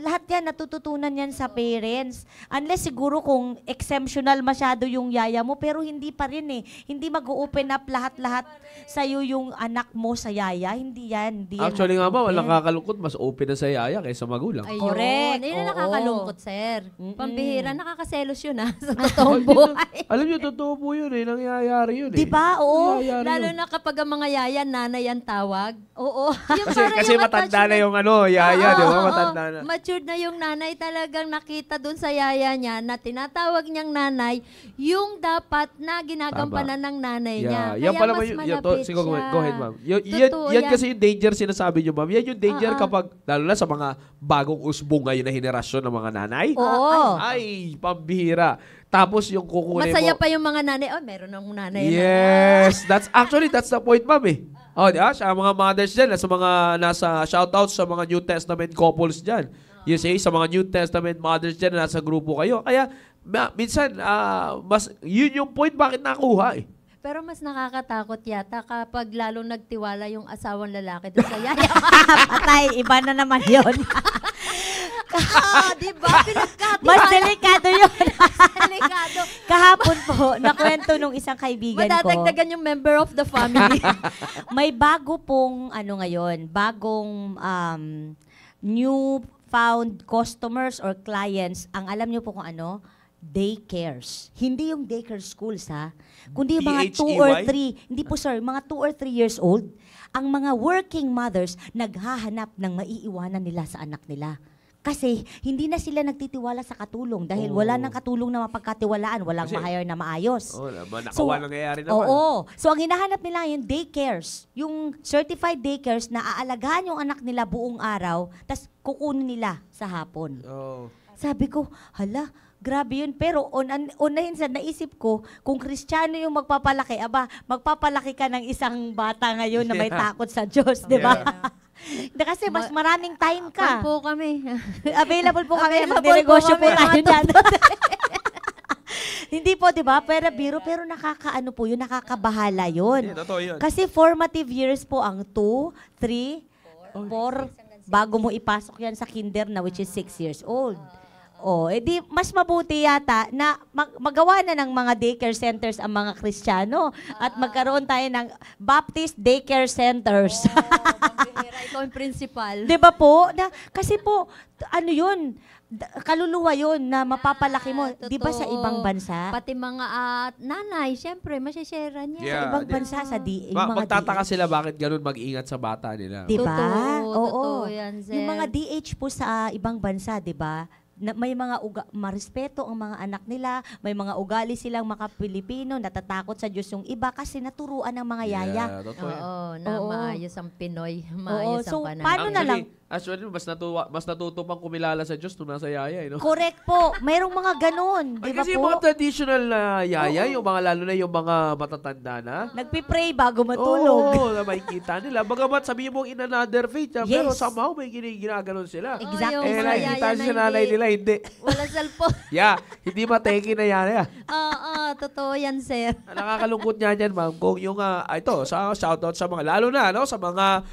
Speaker 2: Lahat yan, natututunan yan sa parents. Unless siguro kung exemptional masyado yung yaya mo, pero hindi pa rin Hindi mag-open up lahat-lahat sa'yo yung anak mo sa yaya. Hindi yan.
Speaker 1: Actually nga ba, walang kakalungkot, mas open na sa yaya kaysa magulang.
Speaker 3: Ayun.
Speaker 2: Correct.
Speaker 3: Ayun na nakakalungkot, sir. Pambihira, nakakaselos yun sa
Speaker 2: totoong
Speaker 3: buhay.
Speaker 1: Alam niyo, totoo po yun nangyayari yun
Speaker 2: Diba? Oo.
Speaker 3: Lalo na kapag ang mga yaya, nanay ang tawag.
Speaker 2: Oo.
Speaker 1: Kasi matanda na yung yaya, di ba? Matanda na.
Speaker 3: Matured na yung nanay, talagang nakita dun sa yaya niya na tinatawag niyang nanay, yung dapat na ginagampanan ng nanay niya.
Speaker 1: Yan
Speaker 3: Kaya
Speaker 1: pala
Speaker 3: mas malapit siya.
Speaker 1: Go ahead, ma'am.
Speaker 3: Totoo
Speaker 1: Yan kasi yung danger sinasabi niyo, ma'am. Yan yung danger kapag, lalo na sa mga bagong usbong ngayon na henerasyon ng mga nanay.
Speaker 2: Oo.
Speaker 1: Ay, pambihira. Tapos yung kukunin
Speaker 3: Masaya
Speaker 1: mo.
Speaker 3: pa yung mga nanay. Meron akong nanay.
Speaker 1: Yes. That's the point, ma'am di ba? Sa mga mothers dyan, sa mga nasa shoutouts sa mga New Testament couples dyan. You say, sa mga New Testament mothers dyan, nasa grupo kayo. Kaya, minsan, yun yung point bakit nakuha
Speaker 3: Pero mas nakakatakot yata kapag lalong nagtiwala yung asawang lalaki doon sa yaya.
Speaker 2: Patay, iba na naman yun.
Speaker 3: Diba?
Speaker 2: Mas delikado yun.
Speaker 3: Delikado.
Speaker 2: Kahapon po, nakwento nung isang kaibigan ko.
Speaker 3: Madadagdagan yung member of the family.
Speaker 2: May bago pong, ngayon, bagong new found customers or clients, ang alam niyo po kung ano? Daycares. Hindi yung daycare schools, ha? Kundi yung mga 2 or 3, hindi po sir, mga 2 or 3 years old, ang mga working mothers naghahanap ng maiiwanan nila sa anak nila. Kasi hindi na sila nagtitiwala sa katulong dahil wala nang katulong na mapagkatiwalaan, walang ma-hire na maayos.
Speaker 1: Nakawa nangyayari naman.
Speaker 2: Oo. So ang hinahanap nila yung daycares, yung certified daycares na aalagaan yung anak nila buong araw, tas kukunin nila sa hapon. Sabi ko, hala, grabe yun. Pero unahin sa naisip ko, kung Kristiyano yung magpapalaki, magpapalaki ka ng isang bata ngayon na may takot sa Diyos, di ba? Kasi mas maraming time ka.
Speaker 3: Po kami.
Speaker 2: Available po kami.
Speaker 3: Available
Speaker 2: Magdinegosyo
Speaker 3: po
Speaker 2: po
Speaker 3: kami,
Speaker 2: tayo
Speaker 3: mga
Speaker 2: dyan. Hindi po, di ba? Pero nakakaano po yun, nakakabahala yun.
Speaker 1: Totoo yun.
Speaker 2: Kasi formative years po ang 2, 3, 4, bago mo ipasok yan sa kinder na which is 6 years old. Edi mas mabuti yata na magawa na ng mga daycare centers ang mga Kristiyano at magkaroon tayo ng Baptist daycare centers.
Speaker 3: Ikaw yung principal.
Speaker 2: 'Di ba po? Kasi po ano 'yun? Kaluluwa 'yun na mapapalaki mo. 'Di ba sa ibang bansa?
Speaker 3: Pati mga nanay, syempre, masishare niya.
Speaker 2: Sa ibang bansa sa yung mga
Speaker 1: magtataka sila bakit ganun mag-ingat sa bata nila.
Speaker 2: 'Di ba?
Speaker 3: Totoo yan, sir.
Speaker 2: Yung mga DH po sa ibang bansa, 'di ba? May mga marespeto ang mga anak nila, may mga ugali silang maka-Pilipino, natatakot sa Diyos yung iba kasi naturuan ng mga yaya.
Speaker 3: Maayos ang Pinoy, maayos ang pananaw.
Speaker 2: Paano na lang?
Speaker 1: Actually, mas natuto pang kumilala sa Diyos nung nasa yaya. No?
Speaker 2: Correct po. Mayroong mga ganun. Di ba
Speaker 1: kasi
Speaker 2: po?
Speaker 1: yung mga traditional na yaya, yung mga lalo na yung mga matatanda na.
Speaker 2: Nagpipray bago matulog.
Speaker 1: Oo, na makikita nila. Bagamat sabihin mo in another faith, pero somehow may ginaganon sila.
Speaker 2: Exactly.
Speaker 1: Nakikita sa nanay nila, hindi.
Speaker 3: Wala cellphone.
Speaker 1: Hindi mateki na yaya.
Speaker 3: Totoo yan, sir.
Speaker 1: Nakakalungkot nga dyan, ma'am, kung yung, shoutout sa mga, lalo na, sa mga,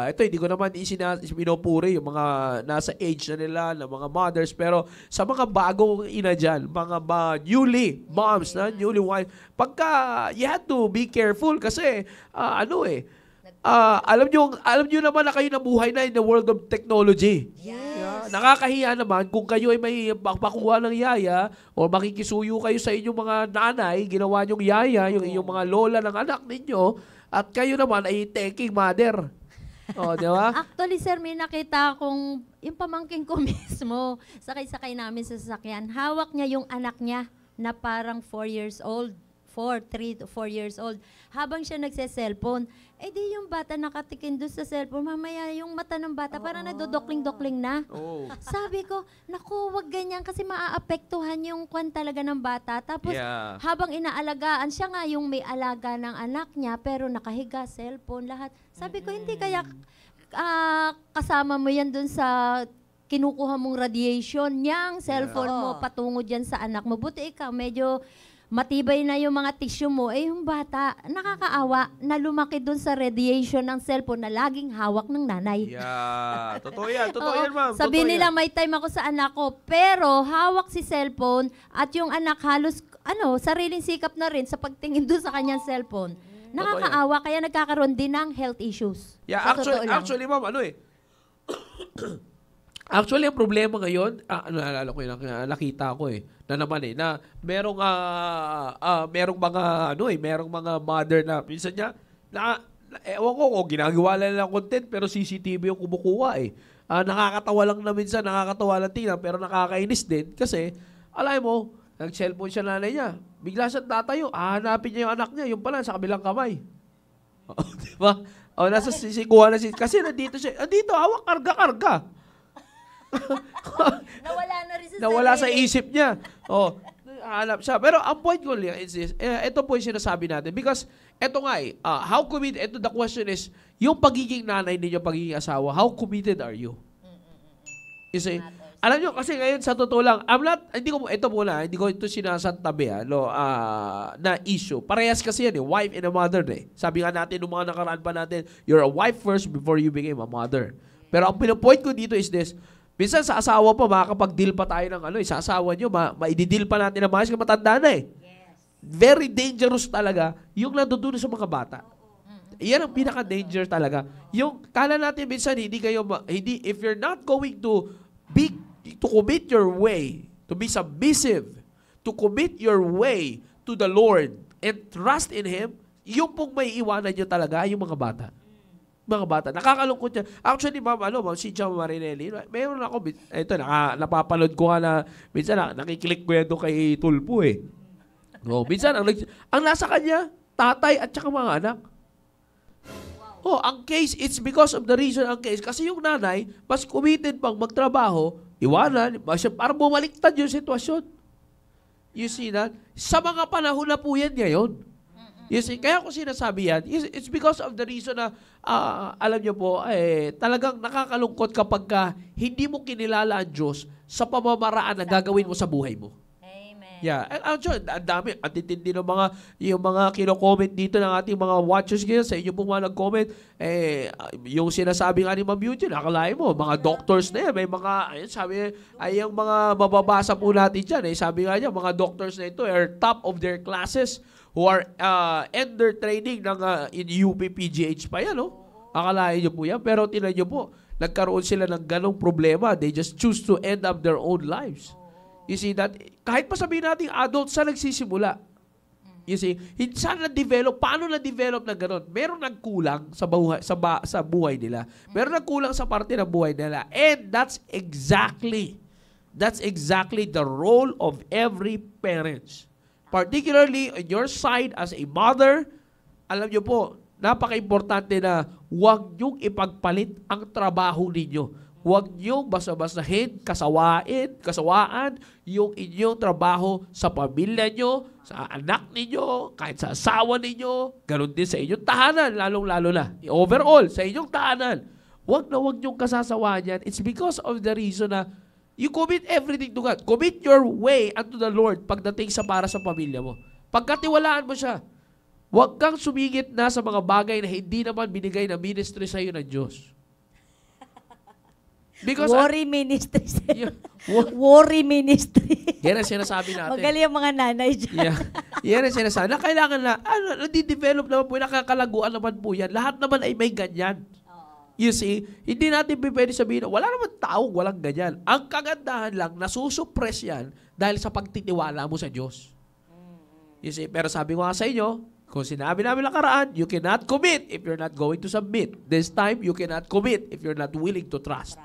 Speaker 1: ito, hindi ko naman pinupuri yung mga nasa age na nila, na mga mothers, pero sa mga bagong ina dyan, mga newly moms, newly wife, pagka, you have to be careful kasi, alam nyo naman na kayo nabuhay na in the world of technology.
Speaker 2: Yes.
Speaker 1: Nakakahiya naman kung kayo ay may pakuha ng yaya o makikisuyo kayo sa inyong mga nanay, ginawa nyong yaya, yung inyong mga lola ng anak ninyo, at kayo naman ay taking mother. Di ba?
Speaker 3: Actually, sir, may nakita akong yung pamangkin ko mismo, sakay-sakay namin sa sasakyan, hawak niya yung anak niya na parang 4 years old. 3 to 4 years old. Habang siya nagse-cellphone, di yung bata nakatikin doon sa cellphone, mamaya yung mata ng bata parang nadodokling-dokling na. Sabi ko, naku, wag ganyan kasi maaapektuhan yung kwan talaga ng bata. Tapos, habang inaalagaan, siya nga yung may alaga ng anak niya, pero nakahiga, cellphone, lahat. Sabi ko, hindi kaya kasama mo yan doon sa kinukuha mong radiation, niyang cellphone mo patungo dyan sa anak mo. Buti ikaw, medyo matibay na yung mga tissue mo, yung bata, nakakaawa na lumaki dun sa radiation ng cellphone na laging hawak ng nanay.
Speaker 1: Totoo yan, ma'am.
Speaker 3: Sabi nila, may time ako sa anak ko, pero hawak si cellphone at yung anak halos, sariling sikap na rin sa pagtingin dun sa kanyang cellphone. Nakakaawa, kaya nagkakaroon din ng health issues.
Speaker 1: Actually, ma'am, actually, ang problema ngayon, naalala ko yun, nakita ko na naman na merong mga mother na, minsan niya, ewan ko kung ginagawa lang ng content, pero CCTV yung kumukuha nakakatawa lang na minsan, nakakatawa lang tingnan, pero nakakainis din, kasi, alam mo, nag-cellphone siya nanay niya, bigla siya tatayo, hanapin niya yung anak niya, yung pala, sa kabilang kamay. Diba? Nasa sisikuha na kasi nandito siya, hawak, karga-karga. Nawala sa isip niya. Hanap siya. Pero ang point ko lang is this, ito po yung sinasabi natin. Because, ito nga how committed, the question is, yung pagiging nanay ninyo, pagiging asawa, how committed are you? You see, alam nyo, kasi ngayon, sa totoo lang, hindi ko ito sinasantabi, na issue. Parehas kasi yan, wife and a mother, Sabi nga natin, nung mga nakaraan pa natin, you're a wife first before you became a mother. Pero ang pinapoint ko dito is this, minsan sa asawa pa, makakapag-deal pa tayo ng sa asawa nyo, maidi-deal pa natin na maayos kasi matanda na Yes. Very dangerous talaga yung nandoon sa mga bata. Yan ang pinaka-danger talaga. Yung, kala natin minsan, if you're not going to commit your way, to be submissive, to commit your way to the Lord, and trust in Him, yung pong may iwanan nyo talaga, yung mga bata. Mga bata. Nakakalungkot yan. Actually, ma'am si John Marinelli, mayroon ako, napapanood ko nga na, minsan nakiklik ko yan doon kay Tulpo eh. No, minsan, ang nasa kanya, tatay at saka mga anak. Oh, ang case, it's because of the reason ang case. Kasi yung nanay, mas committed pang magtrabaho, iwanan, para bumaliktad yung sitwasyon. You see that? Sa mga panahon na po yan ngayon. You see, kaya ko sinasabi yan, it's because of the reason na, alam nyo po, talagang nakakalungkot kapag hindi mo kinilala ang Diyos sa pamamaraan na gagawin mo sa buhay mo. Yeah, ang dami, ang titindi ng yung mga kino-comment dito ng ating mga watchers ngayon, sa inyo pong mga nag-comment, yung sinasabi nga ni Ma'am Eugene, nakalain mo, mga doctors na yan, may mga, yung mga mababasa po natin dyan, sabi nga niya, mga doctors na ito are top of their classes who are end their training in UP-PGH pa yan, no? Akalain nyo po yan, pero tinan nyo po, nagkaroon sila ng ganong problema, they just choose to end up their own lives. You see that? Kahit pa sabihin natin adult, saan nagsisimula? You see? Saan na-develop? Paano na-develop na gano'n? Meron nagkulang sa buhay nila. Meron nagkulang sa parte ng buhay nila. And that's exactly the role of every parent. Particularly on your side as a mother, alam nyo po, napaka-importante na huwag niyong ipagpalit ang trabaho ninyo. Huwag niyong basa-basahin, kasawaan yung inyong trabaho sa pamilya niyo, sa anak ninyo, kahit sa asawa ninyo, ganun din sa inyong tahanan, lalong-lalo na. Overall, sa inyong tahanan, huwag niyong kasasawaan yan. It's because of the reason na you commit everything to God. Commit your way unto the Lord pagdating sa para sa pamilya mo. Pagkatiwalaan mo siya, huwag kang sumingit na sa mga bagay na hindi naman binigay na ministry sa iyo ng Diyos. Because
Speaker 2: worry ministry. Worry ministry.
Speaker 1: Yan ang sinasabi natin.
Speaker 2: Magaling ang mga nanay dyan.
Speaker 1: Yan ang sinasabi. Na kailangan na, nadi-develop naman po, nakakalaguan naman po yan. Lahat naman ay may ganyan. You see, hindi natin pwede sabihin, wala naman tao, walang ganyan. Ang kagandahan lang, nasusuppress yan dahil sa pagtitiwala mo sa Diyos. You see, pero sabi ko nga sa inyo, kung sinabi namin nakaraan, you cannot commit if you're not going to submit. This time, you cannot commit if you're not willing to trust.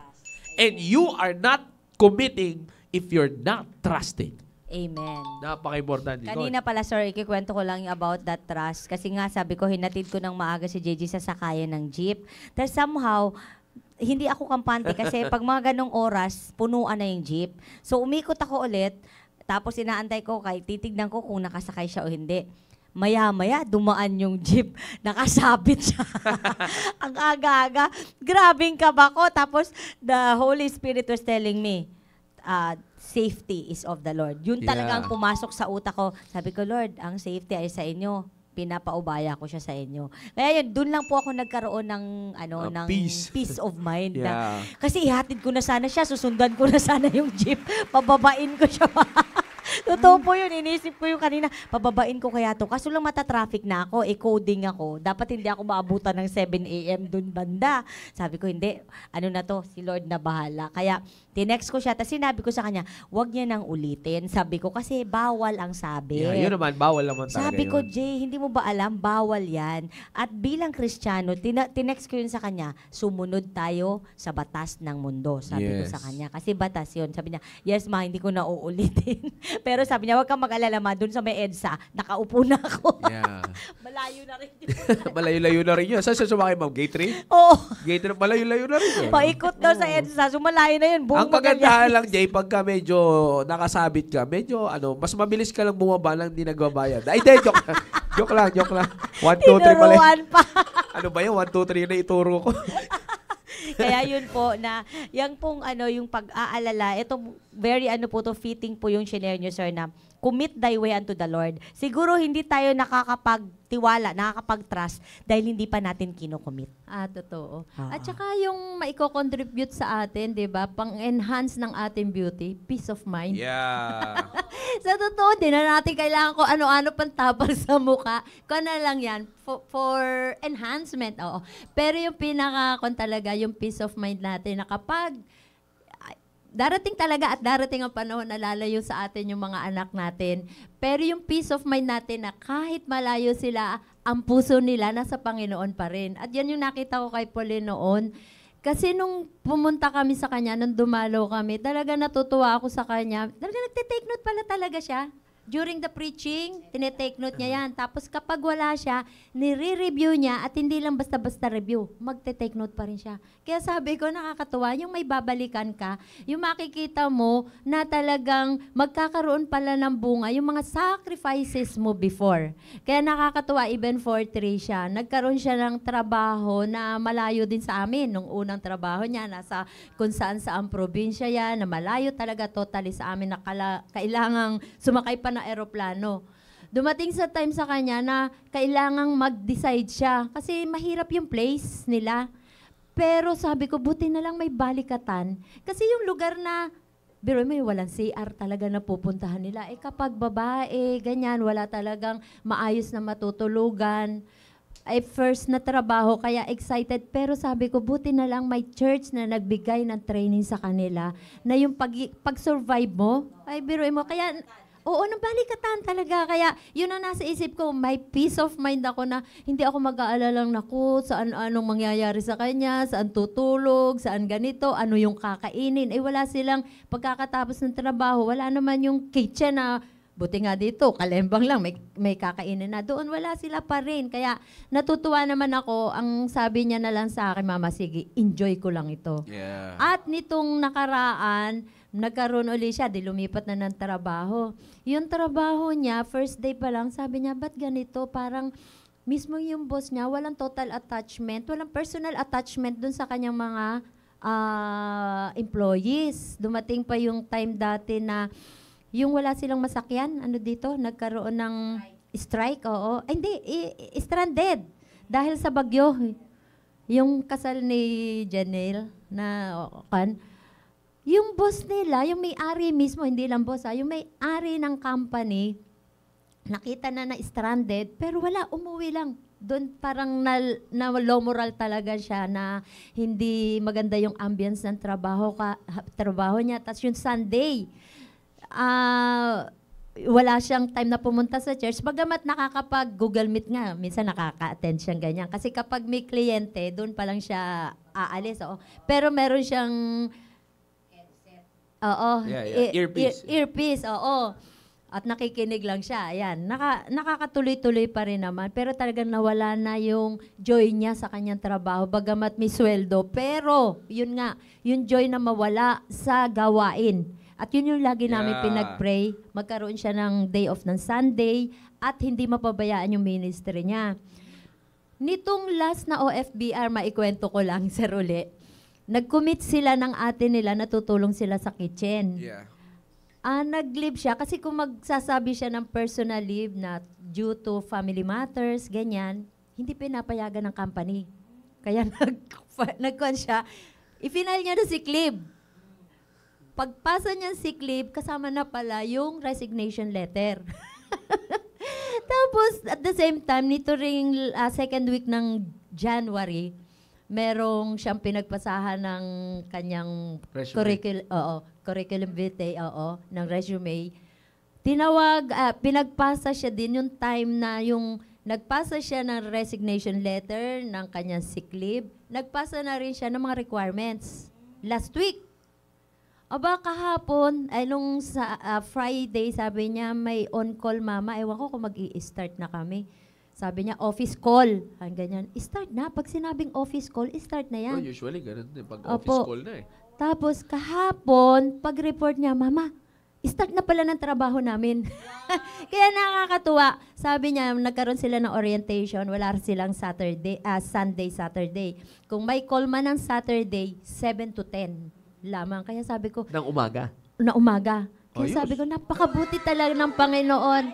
Speaker 1: And you are not committing if you're not trusting.
Speaker 2: Amen.
Speaker 1: Napaka-importante.
Speaker 2: Kanina pala, sir, ikikwento ko lang yung about that trust. Kasi nga, sabi ko, hinatid ko ng maaga si JJ sa sakayan ng jeep. Tapos somehow, hindi ako kampante kasi pag mga ganong oras, punuan na yung jeep. So, umikot ako ulit. Tapos inaantay ko, titignan ko kung nakasakay siya o hindi. Maya-maya, dumaan yung jeep. Nakasabit siya. Ang aga-aga. Grabing kaba ko. Tapos, the Holy Spirit was telling me, safety is of the Lord. Yun talagang pumasok sa utak ko. Sabi ko, Lord, ang safety ay sa inyo. Pinapaubaya ko siya sa inyo. Kaya yun, dun lang po ako nagkaroon ng, ng peace of mind. Na, kasi ihatid ko na sana siya, susundan ko na sana yung jeep. Pababain ko siya. Totoo po yun, inisip ko yung kanina, pababain ko kaya to. Kaso lang mata-traffic na ako, coding ako. Dapat hindi ako maabutan ng 7 a.m. dun banda. Sabi ko, hindi, na to, si Lord na bahala. Kaya, tinext ko siya, tapos sinabi ko sa kanya, huwag niya nang ulitin. Sabi ko, kasi bawal ang sabi.
Speaker 1: Yun naman, bawal naman talaga
Speaker 2: sabi ko, Jay, hindi mo ba alam, bawal yan. At bilang Kristiyano, tinext ko yun sa kanya, sumunod tayo sa batas ng mundo. Sabi ko sa kanya, kasi batas yun. Sabi niya, yes ma, hindi ko na uulitin. Pero sabi niya, huwag kang mag-alala ma, dun sa may EDSA, nakaupo na ako. Malayo na rin yun.
Speaker 1: Malayo-layo na rin yun. Saan siya sumakay, ma'am? Gate 3?
Speaker 2: Oo.
Speaker 1: Gate 3, malayo-layo na rin yun.
Speaker 2: Paikot daw sa EDSA, sumalayo na yun.
Speaker 1: Ang kagandahan lang, Jay, pagka medyo nakasabit ka, medyo, mas mabilis ka lang bumaba lang, hindi nagbabayad. Ay, di, joke lang. Joke lang. 1, 2, 3 pala.
Speaker 2: pa.
Speaker 1: Ano ba yun? 1, 2, 3 na ituro ko.
Speaker 2: Kaya yun po na yung pong yung pag-aalala, ito very fitting po yung shinare nyo sir na commit thy way unto the Lord. Siguro hindi tayo tiwala, nakakapag-trust dahil hindi pa natin kinocommit.
Speaker 3: Totoo.
Speaker 2: Ah.
Speaker 3: At saka yung maiko-contribute sa atin, di ba, pang-enhance ng ating beauty, peace of mind.
Speaker 1: Yeah.
Speaker 3: Sa totoo, di na natin kailangan ko ano-ano pang tapal sa mukha. Kung ano lang yan, for enhancement, oo. Pero yung pinaka-kon talaga, yung peace of mind natin na kapag darating talaga at darating ang panahon na lalayo sa atin yung mga anak natin. Pero yung peace of mind natin na kahit malayo sila, ang puso nila nasa Panginoon pa rin. At yan yung nakita ko kay Pauline noon. Kasi nung pumunta kami sa kanya, nung dumalo kami, talaga natutuwa ako sa kanya. Talaga nagtitake note pala talaga siya. During the preaching, tinitake note niya yan. Tapos kapag wala siya, nire-review niya at hindi lang basta-basta review. Magte-take note pa rin siya. Kaya sabi ko, nakakatuwa, yung may babalikan ka, yung makikita mo na talagang magkakaroon pala ng bunga, yung mga sacrifices mo before. Kaya nakakatuwa, even for Tricia, nagkaroon siya ng trabaho na malayo din sa amin. Nung unang trabaho niya, nasa kung saan probinsya yan, na malayo talaga totally sa amin, na kailangang sumakay pa ng aeroplano. Dumating sa time sa kanya na kailangang mag-decide siya kasi mahirap yung place nila. Pero sabi ko, buti na lang may balikatan. Kasi yung lugar na, biro mo, walang CR talaga na pupuntahan nila. Kapag babae, ganyan, wala talagang maayos na matutulugan. First na trabaho, kaya excited. Pero sabi ko, buti na lang may church na nagbigay ng training sa kanila na yung pag-survive mo, biro mo, kaya oo, nabalikatan talaga. Kaya yun ang nasa isip ko, may peace of mind ako na hindi ako mag-aalalang naku, saan anong mangyayari sa kanya, saan tutulog, saan ganito, ano yung kakainin. Wala silang pagkakatapos ng trabaho, wala naman yung kitchen na, buti nga dito, kalembang lang, may kakainin na. Doon wala sila pa rin. Kaya natutuwa naman ako, ang sabi niya na lang sa akin, Mama, sige, enjoy ko lang ito.
Speaker 1: Yeah.
Speaker 3: At nitong nakaraan, nagkaroon uli siya, di lumipat na ng trabaho. Yung trabaho niya, first day pa lang, sabi niya, ba't ganito? Parang mismo yung boss niya, walang total attachment, walang personal attachment dun sa kanyang mga employees. Dumating pa yung time dati na yung wala silang masakyan, ano dito, nagkaroon ng strike, oo. Ay, hindi, stranded. Dahil sa bagyo. Yung kasal ni Janelle na, yung boss nila, yung may-ari mismo, hindi lang boss, yung may-ari ng company, nakita na stranded, pero wala, umuwi lang. Doon parang na low moral talaga siya na hindi maganda yung ambience ng trabaho niya. Tapos yung Sunday, wala siyang time na pumunta sa church. Bagamat nakakapag-Google Meet nga, minsan nakaka-attend siyang ganyan. Kasi kapag may kliyente, doon pa lang siya aalis. Oo. Pero meron siyang
Speaker 1: Earpiece.
Speaker 3: Earpiece, oo. At nakikinig lang siya. Ayan, nakakatuloy-tuloy pa rin naman. Pero talagang nawala na yung joy niya sa kanyang trabaho. Bagamat may sweldo. Pero, yun nga, yung joy na mawala sa gawain. At yun yung lagi namin pinag-pray. Magkaroon siya ng day off ng Sunday at hindi mapabayaan yung ministry niya. Nitong last na OFBR, maikwento ko lang, Sir Uli. Nag-commit sila ng ate nila na tutulong sila sa kitchen.
Speaker 1: Yeah.
Speaker 3: Nag-leave siya kasi kung magsasabi siya ng personal leave na due to family matters, ganyan, hindi pinapayagan ng company. Kaya nag-con siya, i-final niya na sick leave. Pagpasa niya sick leave, kasama na pala yung resignation letter. Tapos, at the same time, nito ring second week ng January, merong siyang pinagpasahan ng kanyang curriculum vitae, ng resume. Pinagpasa siya din yung time na yung nagpasa siya ng resignation letter ng kanyang sick leave. Nagpasa na rin siya ng mga requirements. Last week. Kahapon, nung sa Friday, sabi niya, may on-call mama. Ewan ko kung mag-i-start na kami. Sabi niya, office call. Ang ganyan. Start na. Pag sinabing office call, start na yan.
Speaker 1: Usually, ganun din. Pag
Speaker 3: Opo.
Speaker 1: office call na
Speaker 3: Tapos, kahapon, pag-report niya, Mama, start na pala ng trabaho namin. Kaya nakakatuwa. Sabi niya, nagkaroon sila ng orientation. Wala silang Sunday, Saturday. Kung may call man ng Saturday, 7 to 10 lamang. Kaya sabi ko,
Speaker 1: ng umaga.
Speaker 3: na umaga. Kaya
Speaker 1: Ayos.
Speaker 3: sabi ko, napakabuti talaga ng Panginoon.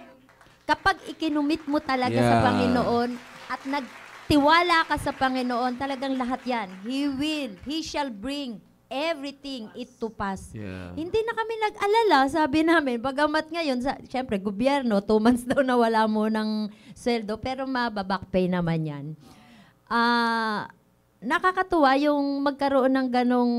Speaker 3: kapag ikinumit mo talaga sa
Speaker 1: Yeah.
Speaker 3: Panginoon at nagtiwala ka sa Panginoon, talagang lahat yan. He shall bring everything it to pass.
Speaker 1: Yeah.
Speaker 3: Hindi na kami nag-alala, sabi namin. Bagamat ngayon, syempre, gobyerno, 2 months daw na wala mo ng sweldo, pero mababack pay naman yan. Nakakatuwa yung magkaroon ng ganong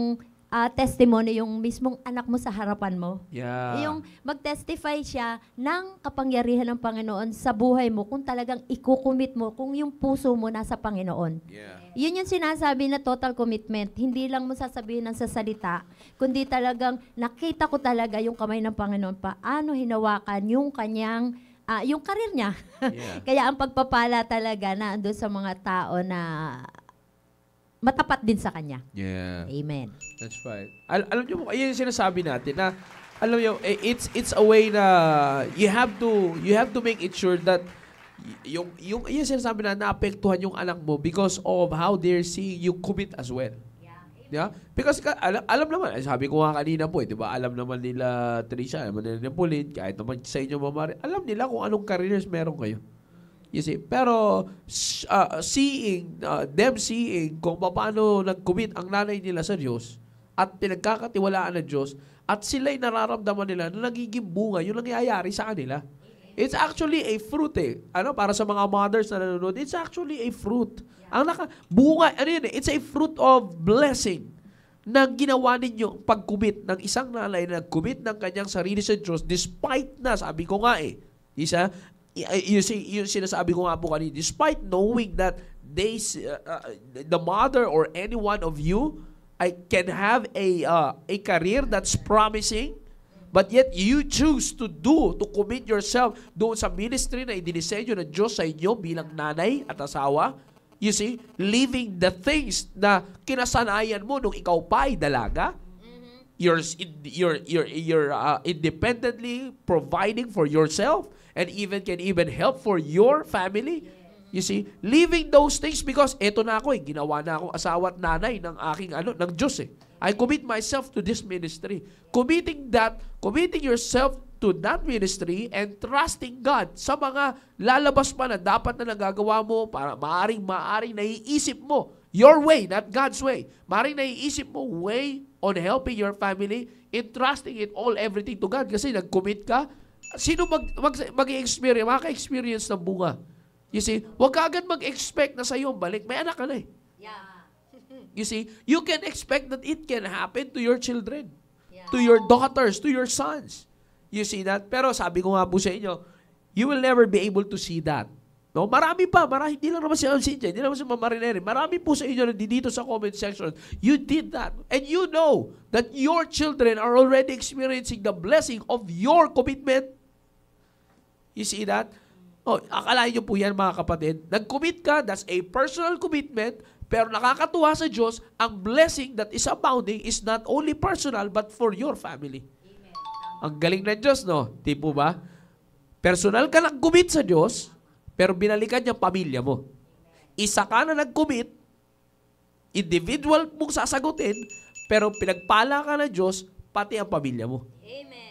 Speaker 3: testimony, yung mismong anak mo sa harapan mo.
Speaker 1: Yeah.
Speaker 3: Yung mag-testify siya ng kapangyarihan ng Panginoon sa buhay mo kung talagang ikukumit mo, kung yung puso mo nasa Panginoon.
Speaker 1: Yeah.
Speaker 3: Yun yung sinasabi na total commitment. Hindi lang mo sasabihin ng sa salita, kundi talagang nakita ko talaga yung kamay ng Panginoon paano hinawakan yung kanyang, yung karir niya.
Speaker 1: Yeah.
Speaker 3: Kaya ang pagpapala talaga na andun sa mga tao na matapat din sa kanya.
Speaker 1: Yeah.
Speaker 3: Amen.
Speaker 1: That's right. Alam niyo, yun yung sinasabi natin na alam niyo, it's a way na you have to make it sure that yung sinasabi na naapektuhan yung anak mo because of how they're seeing you commit as well. Yeah? Because alam naman, sabi ko nga kanina po, 'di ba? Alam naman nila Trisha, alam nila Pauline, kahit naman sa inyo mamari, alam nila kung anong careers meron kayo. You see, pero them seeing kung paano nag-commit ang nanay nila sa Diyos at pinagkakatiwalaan ng Diyos at sila'y nararamdaman nila na nagiging bunga yung nangyayari sa kanila. It's actually a fruit para sa mga mothers na nanonood, it's actually a fruit. Ang bunga, it's a fruit of blessing na ginawa ninyo pag-commit ng isang nanay na nag-commit ng kanyang sarili sa Diyos despite na, sabi ko nga you see, yung sinasabi ko nga po kanina, despite knowing that the mother or any one of you can have a career that's promising, but yet you choose to commit yourself doon sa ministry na idinisenyo ng Diyos sa inyo bilang nanay at asawa. You see, leaving the things na kinasanayan mo nung ikaw pa ay dalaga. You're independently providing for yourself and can even help for your family. You see, leaving those things because eto na ako ginawa na akong asawa at nanay ng aking ng Diyos I commit myself to this ministry. Committing yourself to that ministry and trusting God sa mga lalabas pa na dapat na nagagawa mo para maaring naiisip mo your way, not God's way. Maaring naiisip mo way on helping your family, entrusting it all, everything to God kasi nag-commit ka. Sino maka-experience ng bunga? You see, huwag ka agad mag-expect na sa iyo balik. May anak ka na You see, you can expect that it can happen to your children, to your daughters, to your sons. You see that? Pero sabi ko nga po sa inyo, you will never be able to see that. No? Marami, hindi lang naman si Cynthia, hindi naman si Mama Marineri. Marami po sa inyo na dito sa comment section, you did that. And you know that your children are already experiencing the blessing of your commitment. You see that? Akalain nyo po yan mga kapatid. Nag-commit ka, that's a personal commitment, pero nakakatuwa sa Diyos, ang blessing that is abounding is not only personal but for your family. Amen. Ang galing ng Diyos, no? Di po ba? Personal ka nag-commit sa Diyos, pero binalikan niya pamilya mo. Isa ka na nag-commit, individual mong sasagutin, pero pinagpala ka ng Diyos, pati ang pamilya mo.
Speaker 3: Amen.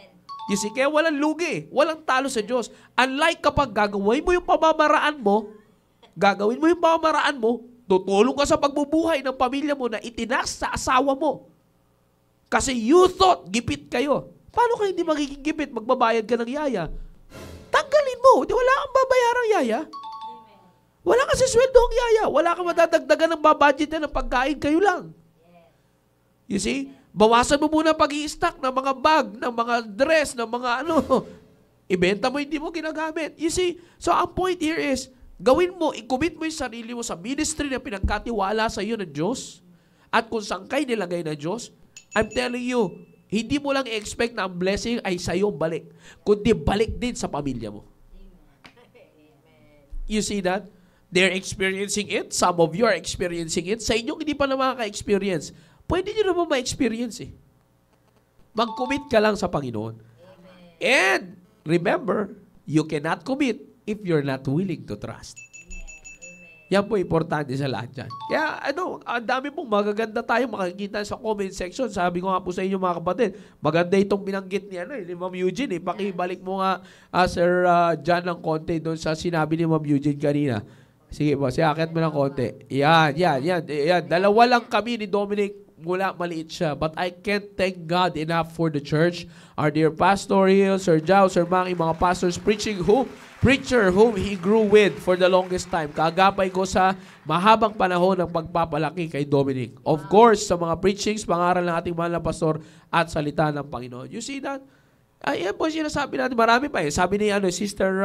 Speaker 1: You see, kaya walang lugi, walang talo sa Diyos. Unlike kapag gagawin mo yung pamamaraan mo, tutulong ka sa pagbubuhay ng pamilya mo na itinas sa asawa mo. Kasi you thought, gipit kayo. Paano ka hindi magiging gipit? Magbabayad ka ng yaya. Tanggalin mo. Di wala kang babayarang yaya. Wala kasi sweldo ang yaya. Wala kang madadagdagan ng babudget ng pagkain kayo lang. You see? Bawasan mo muna pag-i-stock ng mga bag, ng mga dress, ng mga ibenta mo, hindi mo ginagamit. You see? So, ang point here is, gawin mo, i-commit mo yung sarili mo sa ministry na pinagkatiwala sa iyo ng Diyos. At kung saan kayo nilagay ng Diyos, I'm telling you, hindi mo lang i-expect na ang blessing ay sa iyo balik, kundi balik din sa pamilya mo. You see that? They're experiencing it. Some of you are experiencing it. Sa inyong hindi pa na makaka-experience, pwede nyo naman ma-experience Mag-commit ka lang sa Panginoon. Amen. And remember, you cannot commit if you're not willing to trust. Amen. Yan po importante sa lahat yan. Kaya ang dami pong magaganda tayo makikita sa comment section. Sabi ko nga po sa inyo mga kapatid, maganda itong binanggit ni Ma'am Eugene. Pakibalik mo nga, Sir John, ng konti doon sa sinabi ni Ma'am Eugene kanina. Sige po, siakit mo ng konti. Yan. Dalawa lang kami ni Dominic mula maliit siya. But I can't thank God enough for the church. Our dear Pastor Hill, Sir Jao, Sir Mangi, mga pastors preacher whom he grew with for the longest time. Kaagapay ko sa mahabang panahon ng pagpapalaki kay Dominic. Of course, sa mga preachings, pangaral ng ating mahal na pastor at salita ng Panginoon. You see that? Ay, yan po sinasabi natin. Marami pa eh. Sabi ni Sister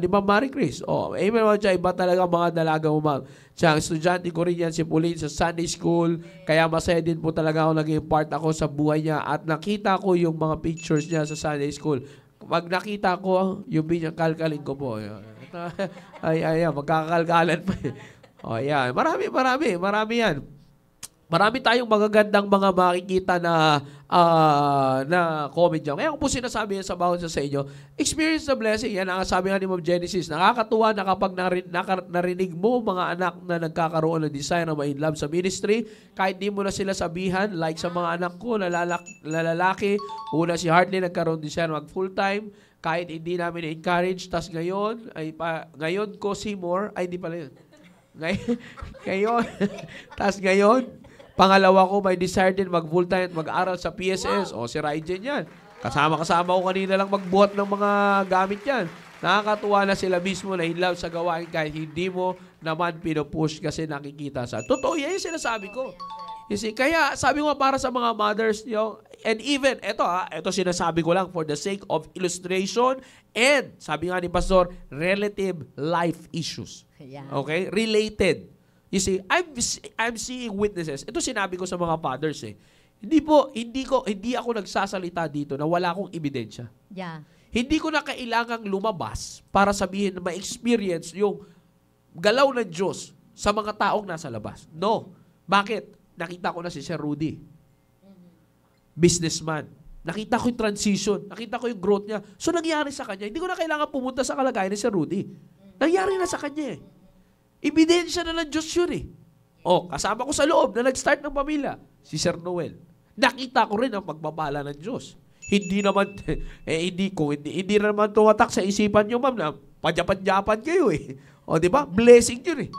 Speaker 1: di ba, Marie Chris. Amen mo siya. Iba talaga mga dalaga mo, ma'am. Siya, ang estudyante ko rin yan, si Pauline, sa Sunday School. Kaya masaya din po talaga ako naging part ako sa buhay niya. At nakita ko yung mga pictures niya sa Sunday School. Pag nakita ko, yung kalkalin ko po. Magkakalkalan pa eh. Yan. Marami yan. Marami tayong magagandang mga makikita na comment dyan. Kaya kung po sinasabi yan sa bawat sa inyo, experience the blessing. Yan ang sabi nga ni Ma'am Genesis. Nakakatuwa na kapag narinig mo mga anak na nagkakaroon ng desire na ma-in love sa ministry, kahit di mo na sila sabihan, like sa mga anak ko na lalaki, una si Hartley nagkaroon desire mag full-time, kahit hindi namin encourage, tas ngayon, ngayon ko Seymour, ay hindi pala yun. Ngayon, tas ngayon, pangalawa ko, may desire din mag-full-time at mag-aral sa PSS. Si Rygen yan. Kasama ko kanina lang magbuhat ng mga gamit yan. Nakakatuwa na sila mismo na in love sa gawain kahit hindi mo naman pinupush kasi nakikita sa. Totoo yan yung sinasabi ko. You see, kaya sabi ko para sa mga mothers, and even, ito sinasabi ko lang for the sake of illustration and, sabi nga ni Pastor, relative life issues. Okay? Related. You see, I'm seeing witnesses. Ito sinabi ko sa mga fathers eh. Hindi ako nagsasalita dito na wala akong ebidensya.
Speaker 2: Yeah.
Speaker 1: Hindi ko na kailangang lumabas para sabihin na ma-experience yung galaw ng Diyos sa mga taong nasa labas. No. Bakit? Nakita ko na si Sir Rudy. Businessman. Nakita ko yung transition. Nakita ko yung growth niya. So, nangyari sa kanya. Hindi ko na kailangan pumunta sa kalagayan ni Sir Rudy. Nangyari na sa kanya eh. Ebidensya na ng Diyos yun eh. Kasama ko sa loob na nag-start ng pamilya, si Sir Noel. Nakita ko rin ang pagpapala ng Diyos. Hindi naman, hindi naman tumatak sa isipan nyo, ma'am, na padyapan kayo eh. Di ba? Blessing yun eh.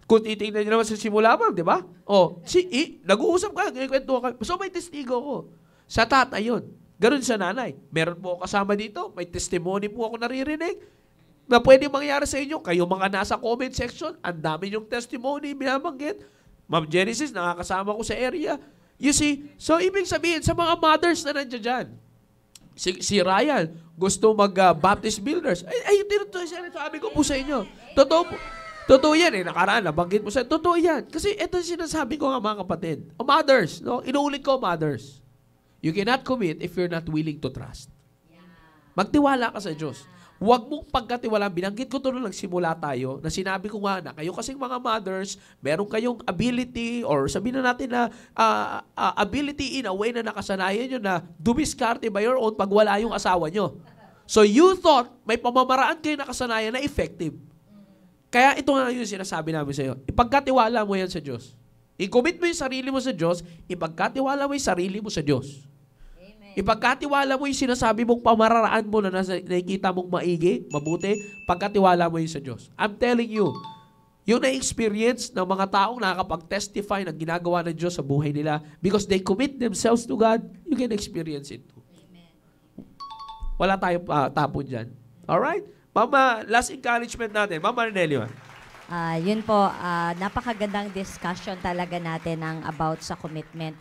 Speaker 1: Kung titingnan nyo naman sa simula, ma'am, di ba? Nag-uusap ka, kwentuhan ka. So may testigo ko. Sa tatay yun. Ganun sa nanay. Meron po ako kasama dito, may testimony po ako naririnig na pwede mangyari sa inyo. Kayo mga nasa comment section, ang dami yung testimony, binabanggit. Ma'am Genesis, nakakasama ko sa area. You see, so ibig sabihin, sa mga mothers na nandiyan dyan, si Ryan, gusto mag-Baptist Builders. Sabi ko po sa inyo. Totoo yan eh, nakaraan, nabanggit mo sa inyo. Totoo yan. Kasi ito sinasabi ko nga mga kapatid. Mothers, inuulit ko, mothers. You cannot commit if you're not willing to trust. Magtiwala ka sa Diyos. Huwag mong pagkatiwalaan. Binanggit ko ito nung nagsimula tayo na sinabi ko nga na kayo kasing mga mothers, meron kayong ability or sabihin na natin na ability in a way na nakasanayan nyo na dumiskarte by your own pag wala yung asawa nyo. So you thought may pamamaraan kayo nakasanayan na effective. Kaya ito nga yung sinasabi namin sa iyo. Ipagkatiwala mo yan sa Diyos. I-commit mo yung sarili mo sa Diyos, ipagkatiwala mo yung sarili mo sa Diyos. Ipagkatiwala mo yung sinasabi mong pamararaan mo na nakikita mong maigi, mabuti, pagkatiwala mo yun sa Diyos. I'm telling you, yung na-experience ng mga taong nakakapag-testify ng ginagawa ng Diyos sa buhay nila because they commit themselves to God, you can experience it too. Amen. Wala tayong tapon dyan. Alright? Mama, last encouragement natin. Mama Renelio.
Speaker 2: Yun po, napakagandang discussion talaga natin about sa commitment.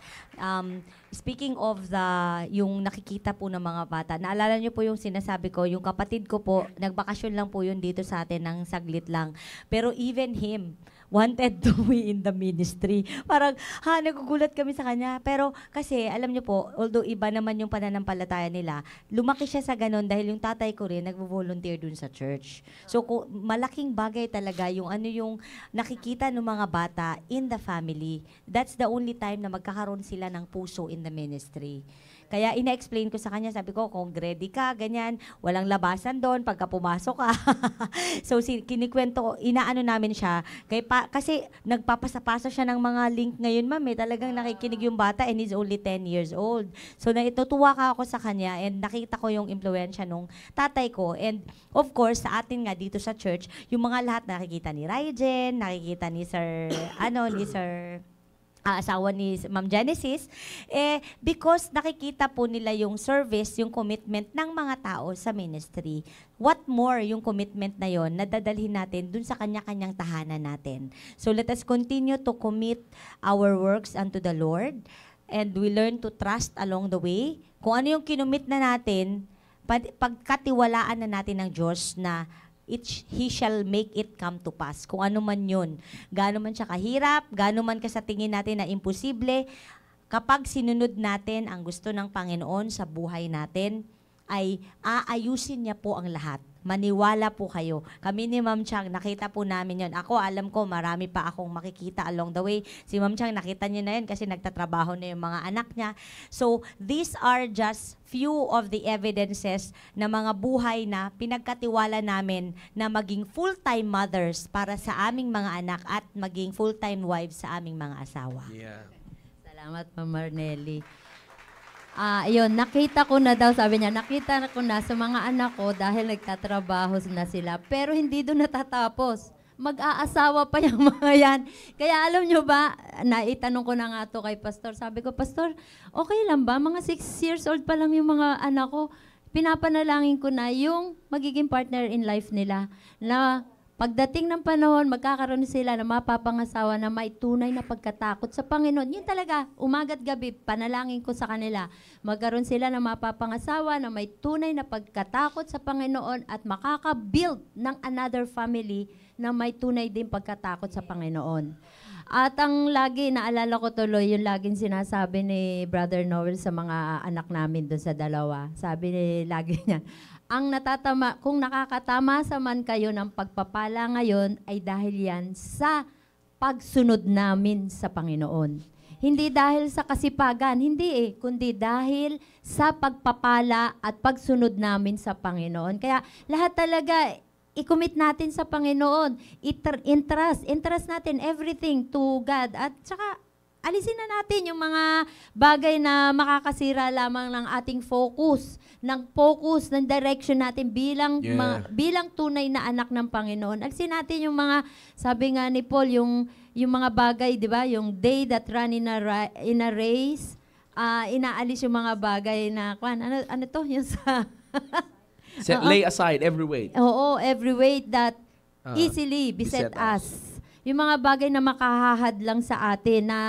Speaker 2: Speaking of yung nakikita po ng mga bata, naalala niyo po yung sinasabi ko, yung kapatid ko po, nagbakasyon lang po yun dito sa atin ng saglit lang. Pero even him wanted to be in the ministry. Parang, nagugulat kami sa kanya. Pero kasi, alam niyo po, although iba naman yung pananampalataya nila, lumaki siya sa ganon dahil yung tatay ko rin nagvo-volunteer dun sa church. So, malaking bagay talaga yung yung nakikita ng mga bata in the family. That's the only time na magkakaroon sila ng puso in the ministry. Kaya ina-explain ko sa kanya, sabi ko, kung ready ka, ganyan, walang labasan doon pagka pumasok ka. So kinikwento ko, inaano namin siya, kasi nagpapasa-pasa siya ng mga link ngayon, ma'am, talagang nakikinig yung bata and he's only 10 years old. So natutuwa ka ako sa kanya and nakita ko yung impluwensya nung tatay ko. And of course, sa atin nga dito sa church, yung mga lahat nakikita ni Ryjen, nakikita ni Sir, asawa ni Ma'am Genesis, because nakikita po nila yung service, yung commitment ng mga tao sa ministry. What more yung commitment na yon na dadalhin natin dun sa kanya-kanyang tahanan natin. So let us continue to commit our works unto the Lord and we learn to trust along the way. Kung ano yung kinumit na natin, pagkatiwalaan na natin ng Diyos na He shall make it come to pass. Kung ano man yun. Gaano man siya kahirap, gaano man ka sa tingin natin na imposible, kapag sinunod natin ang gusto ng Panginoon sa buhay natin, ay aayusin niya po ang lahat. Maniwala po kayo. Kami ni Ma'am Chang, nakita po namin yon. Ako, alam ko, marami pa akong makikita along the way. Si Ma'am Chang, nakita niyo na yun kasi nagtatrabaho na yung mga anak niya. So, these are just few of the evidences na mga buhay na pinagkatiwala namin na maging full-time mothers para sa aming mga anak at maging full-time wives sa aming mga asawa.
Speaker 1: Yeah.
Speaker 3: Salamat, Ma'am Marnelly. Ayun, nakita ko na daw, sabi niya, nakita ko na sa mga anak ko dahil nagtatrabaho na sila. Pero hindi doon natatapos. Mag-aasawa pa yung mga yan. Kaya alam nyo ba, naitanong ko na nga to kay Pastor. Sabi ko, Pastor, okay lang ba? Mga 6 years old pa lang yung mga anak ko. Pinapanalangin ko na yung magiging partner in life nila. Na pagdating ng panahon, magkakaroon sila na mapapangasawa na may tunay na pagkatakot sa Panginoon. Yun talaga, umaga't gabi, panalangin ko sa kanila. Magkaroon sila na mapapangasawa na may tunay na pagkatakot sa Panginoon at makaka-build ng another family na may tunay din pagkatakot sa Panginoon. At ang lagi, naalala ko tuloy, yung laging sinasabi ni Brother Noel sa mga anak namin doon sa dalawa. Sabi ni lagi niya, ang kung nakakatama sa man kayo ng pagpapala ngayon ay dahil yan sa pagsunod namin sa Panginoon. Hindi dahil sa kasipagan, hindi kundi dahil sa pagpapala at pagsunod namin sa Panginoon. Kaya lahat talaga, i-commit natin sa Panginoon. Entrust natin everything to God. At saka, alisin na natin yung mga bagay na makakasira lamang ng ating focus, ng direction natin bilang bilang tunay na anak ng Panginoon. Alisin natin yung mga, sabi nga ni Paul, yung mga bagay, di ba? Yung they that run in a race, inaalis yung mga bagay na, ano to? Yung sa...
Speaker 1: Lay aside every weight.
Speaker 3: Oo, every weight that easily beset us. Yung mga bagay na makahahad lang sa atin na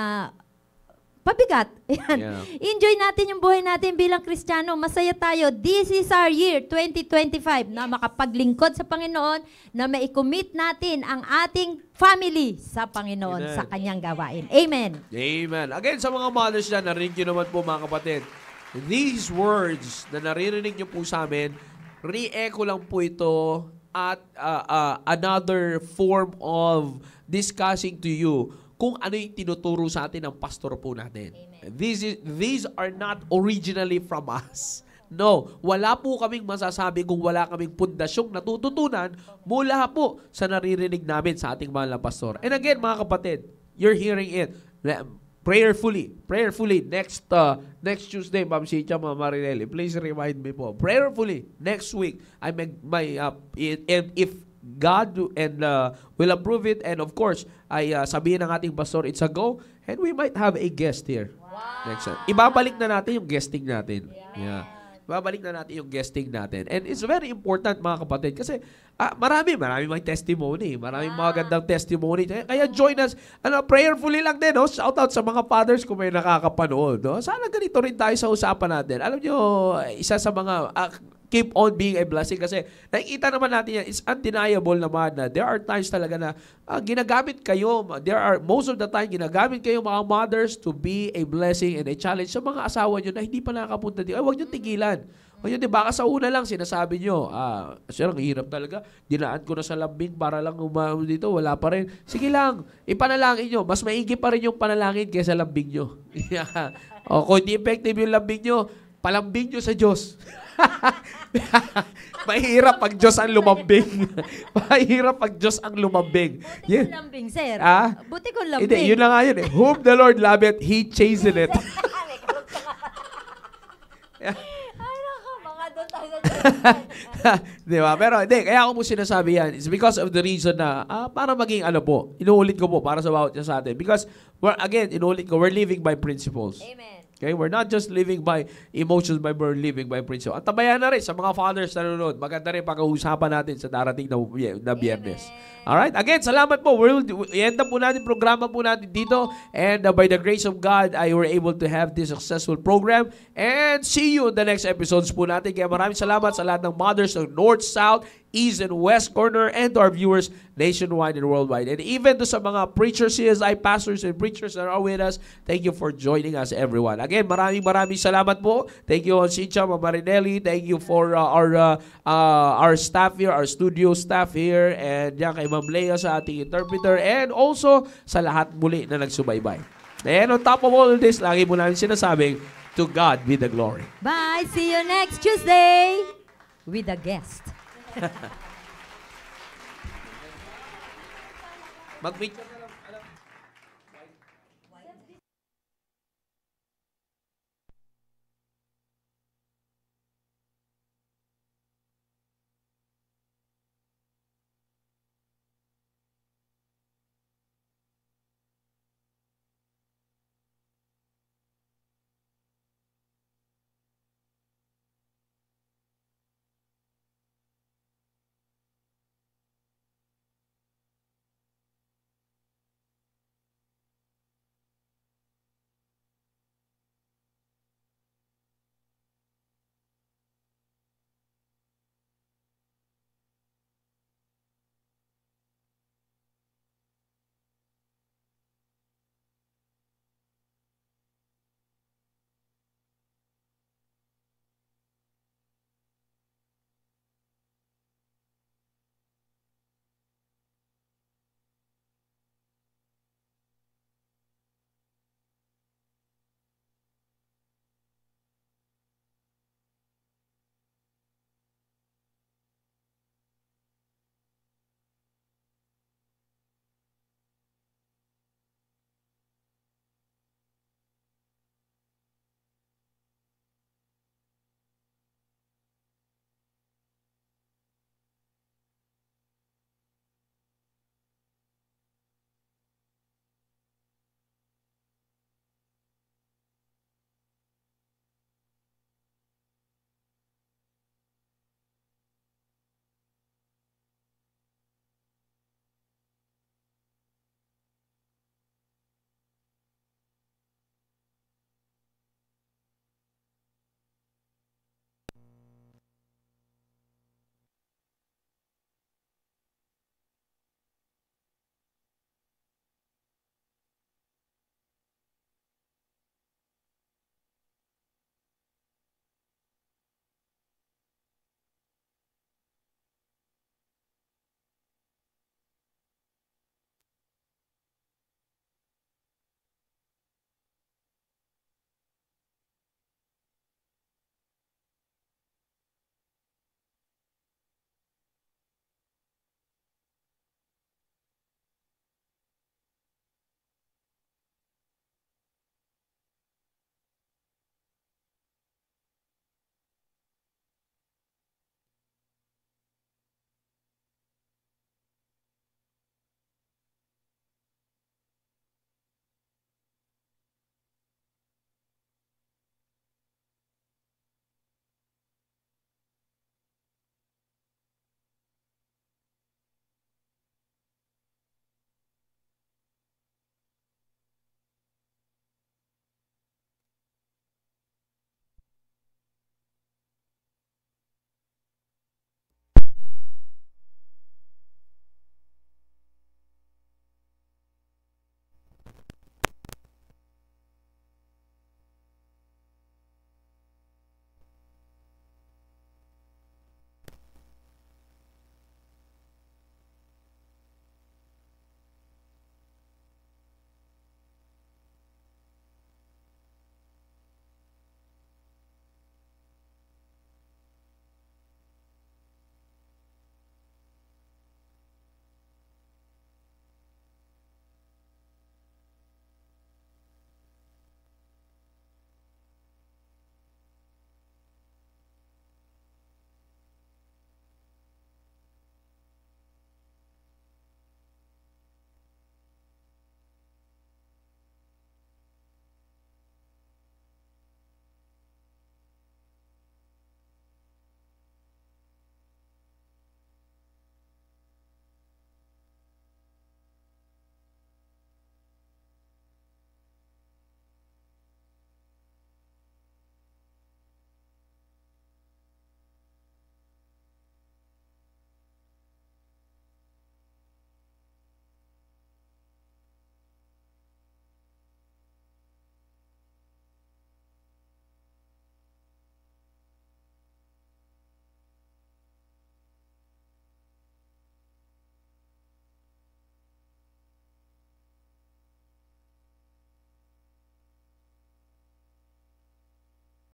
Speaker 3: pabigat. Yeah. Enjoy natin yung buhay natin bilang Kristiyano. Masaya tayo. This is our year, 2025, na makapaglingkod sa Panginoon, na mai-commit natin ang ating family sa Panginoon, sa Kanyang gawain. Amen.
Speaker 1: Amen. Again, sa mga mothers na narinig nyo naman po mga kapatid, these words na naririnig nyo po sa amin, re-echo lang po ito at another form of discussing to you kung ano yung tinuturo sa atin ng pastor po natin. These are not originally from us. No, wala po kaming masasabi kung wala kaming pundasyong natututunan mula po sa naririnig namin sa ating mahal na pastor. And again, mga kapatid, you're hearing it. Prayerfully, next Tuesday, Ma'am Chicha, Ma'am Marinelli, please remind me po. Prayerfully, next week, and if God will approve it, and of course, ay sabihin ng ating pastor, it's a go, and we might have a guest here. Wow. Next time. Ibabalik na natin yung guesting natin. Yeah. Ibabalik na natin yung guesting natin. And it's very important, mga kapatid, kasi marami may testimony. Maraming mga gandang testimony. Kaya join us. Prayerfully lang din. Shout out sa mga fathers kung may nakakapanood. Sana ganito rin tayo sa usapan natin. Alam nyo, isa sa mga keep on being a blessing kasi nakikita naman natin yan, it's undeniable naman na there are times talaga na ginagamit kayo, most of the time ginagamit kayo mga mothers to be a blessing and a challenge sa mga asawa nyo na hindi pa nakakapunta dito. Ay, huwag nyo tigilan. O yun, baka sa una lang sinasabi nyo, sir, ang hirap talaga, dinaan ko na sa lambing para lang umahon dito, wala pa rin. Sige lang, ipanalangin nyo, mas maigi pa rin yung panalangin kaysa lambing nyo. O kung hindi effective yung lambing nyo, palambing nyo sa Diyos. Mahirap pag Diyos ang lumambing. Mahirap pag Diyos ang lumambing.
Speaker 3: Buti ko lambing, sir.
Speaker 1: Ah?
Speaker 3: Buti ko lambing.
Speaker 1: Hindi, yun na nga yun eh. Whom the Lord loveth, He chasteneth it.
Speaker 3: Ay, nako, mga doon tayo
Speaker 1: Di ba? Pero hindi, kaya ako po sinasabi yan. It's because of the reason na, para maging ano po, inuulit ko po para sa bawat isa sa atin. Because, inuulit ko, we're living by principles.
Speaker 3: Amen.
Speaker 1: Okay? We're not just living by emotions, but we're living by principles. At tabayan na rin sa mga fathers na nanonood. Maganda rin pag-uusapan natin sa darating na Biyernes. Alright? Again, salamat po. I-end up po natin, programa po natin dito. And by the grace of God, I were able to have this successful program. And see you in the next episodes po natin. Kaya maraming salamat sa lahat ng mothers ng North, South, East, and West Corner, and to our viewers nationwide and worldwide. And even to sa mga preachers, CSI pastors and preachers that are with us, thank you for joining us, everyone. Again, maraming salamat po. Thank you, Onsicha, Marinelli. Thank you for our staff here, our studio staff here, and yan kay Ma'am Lea sa ating interpreter, and also sa lahat muli na nagsubaybay. And on top of all this, lagi mo namin sinasabing, to God be the glory.
Speaker 3: Bye. See you next Tuesday with a guest.
Speaker 1: Mag-meet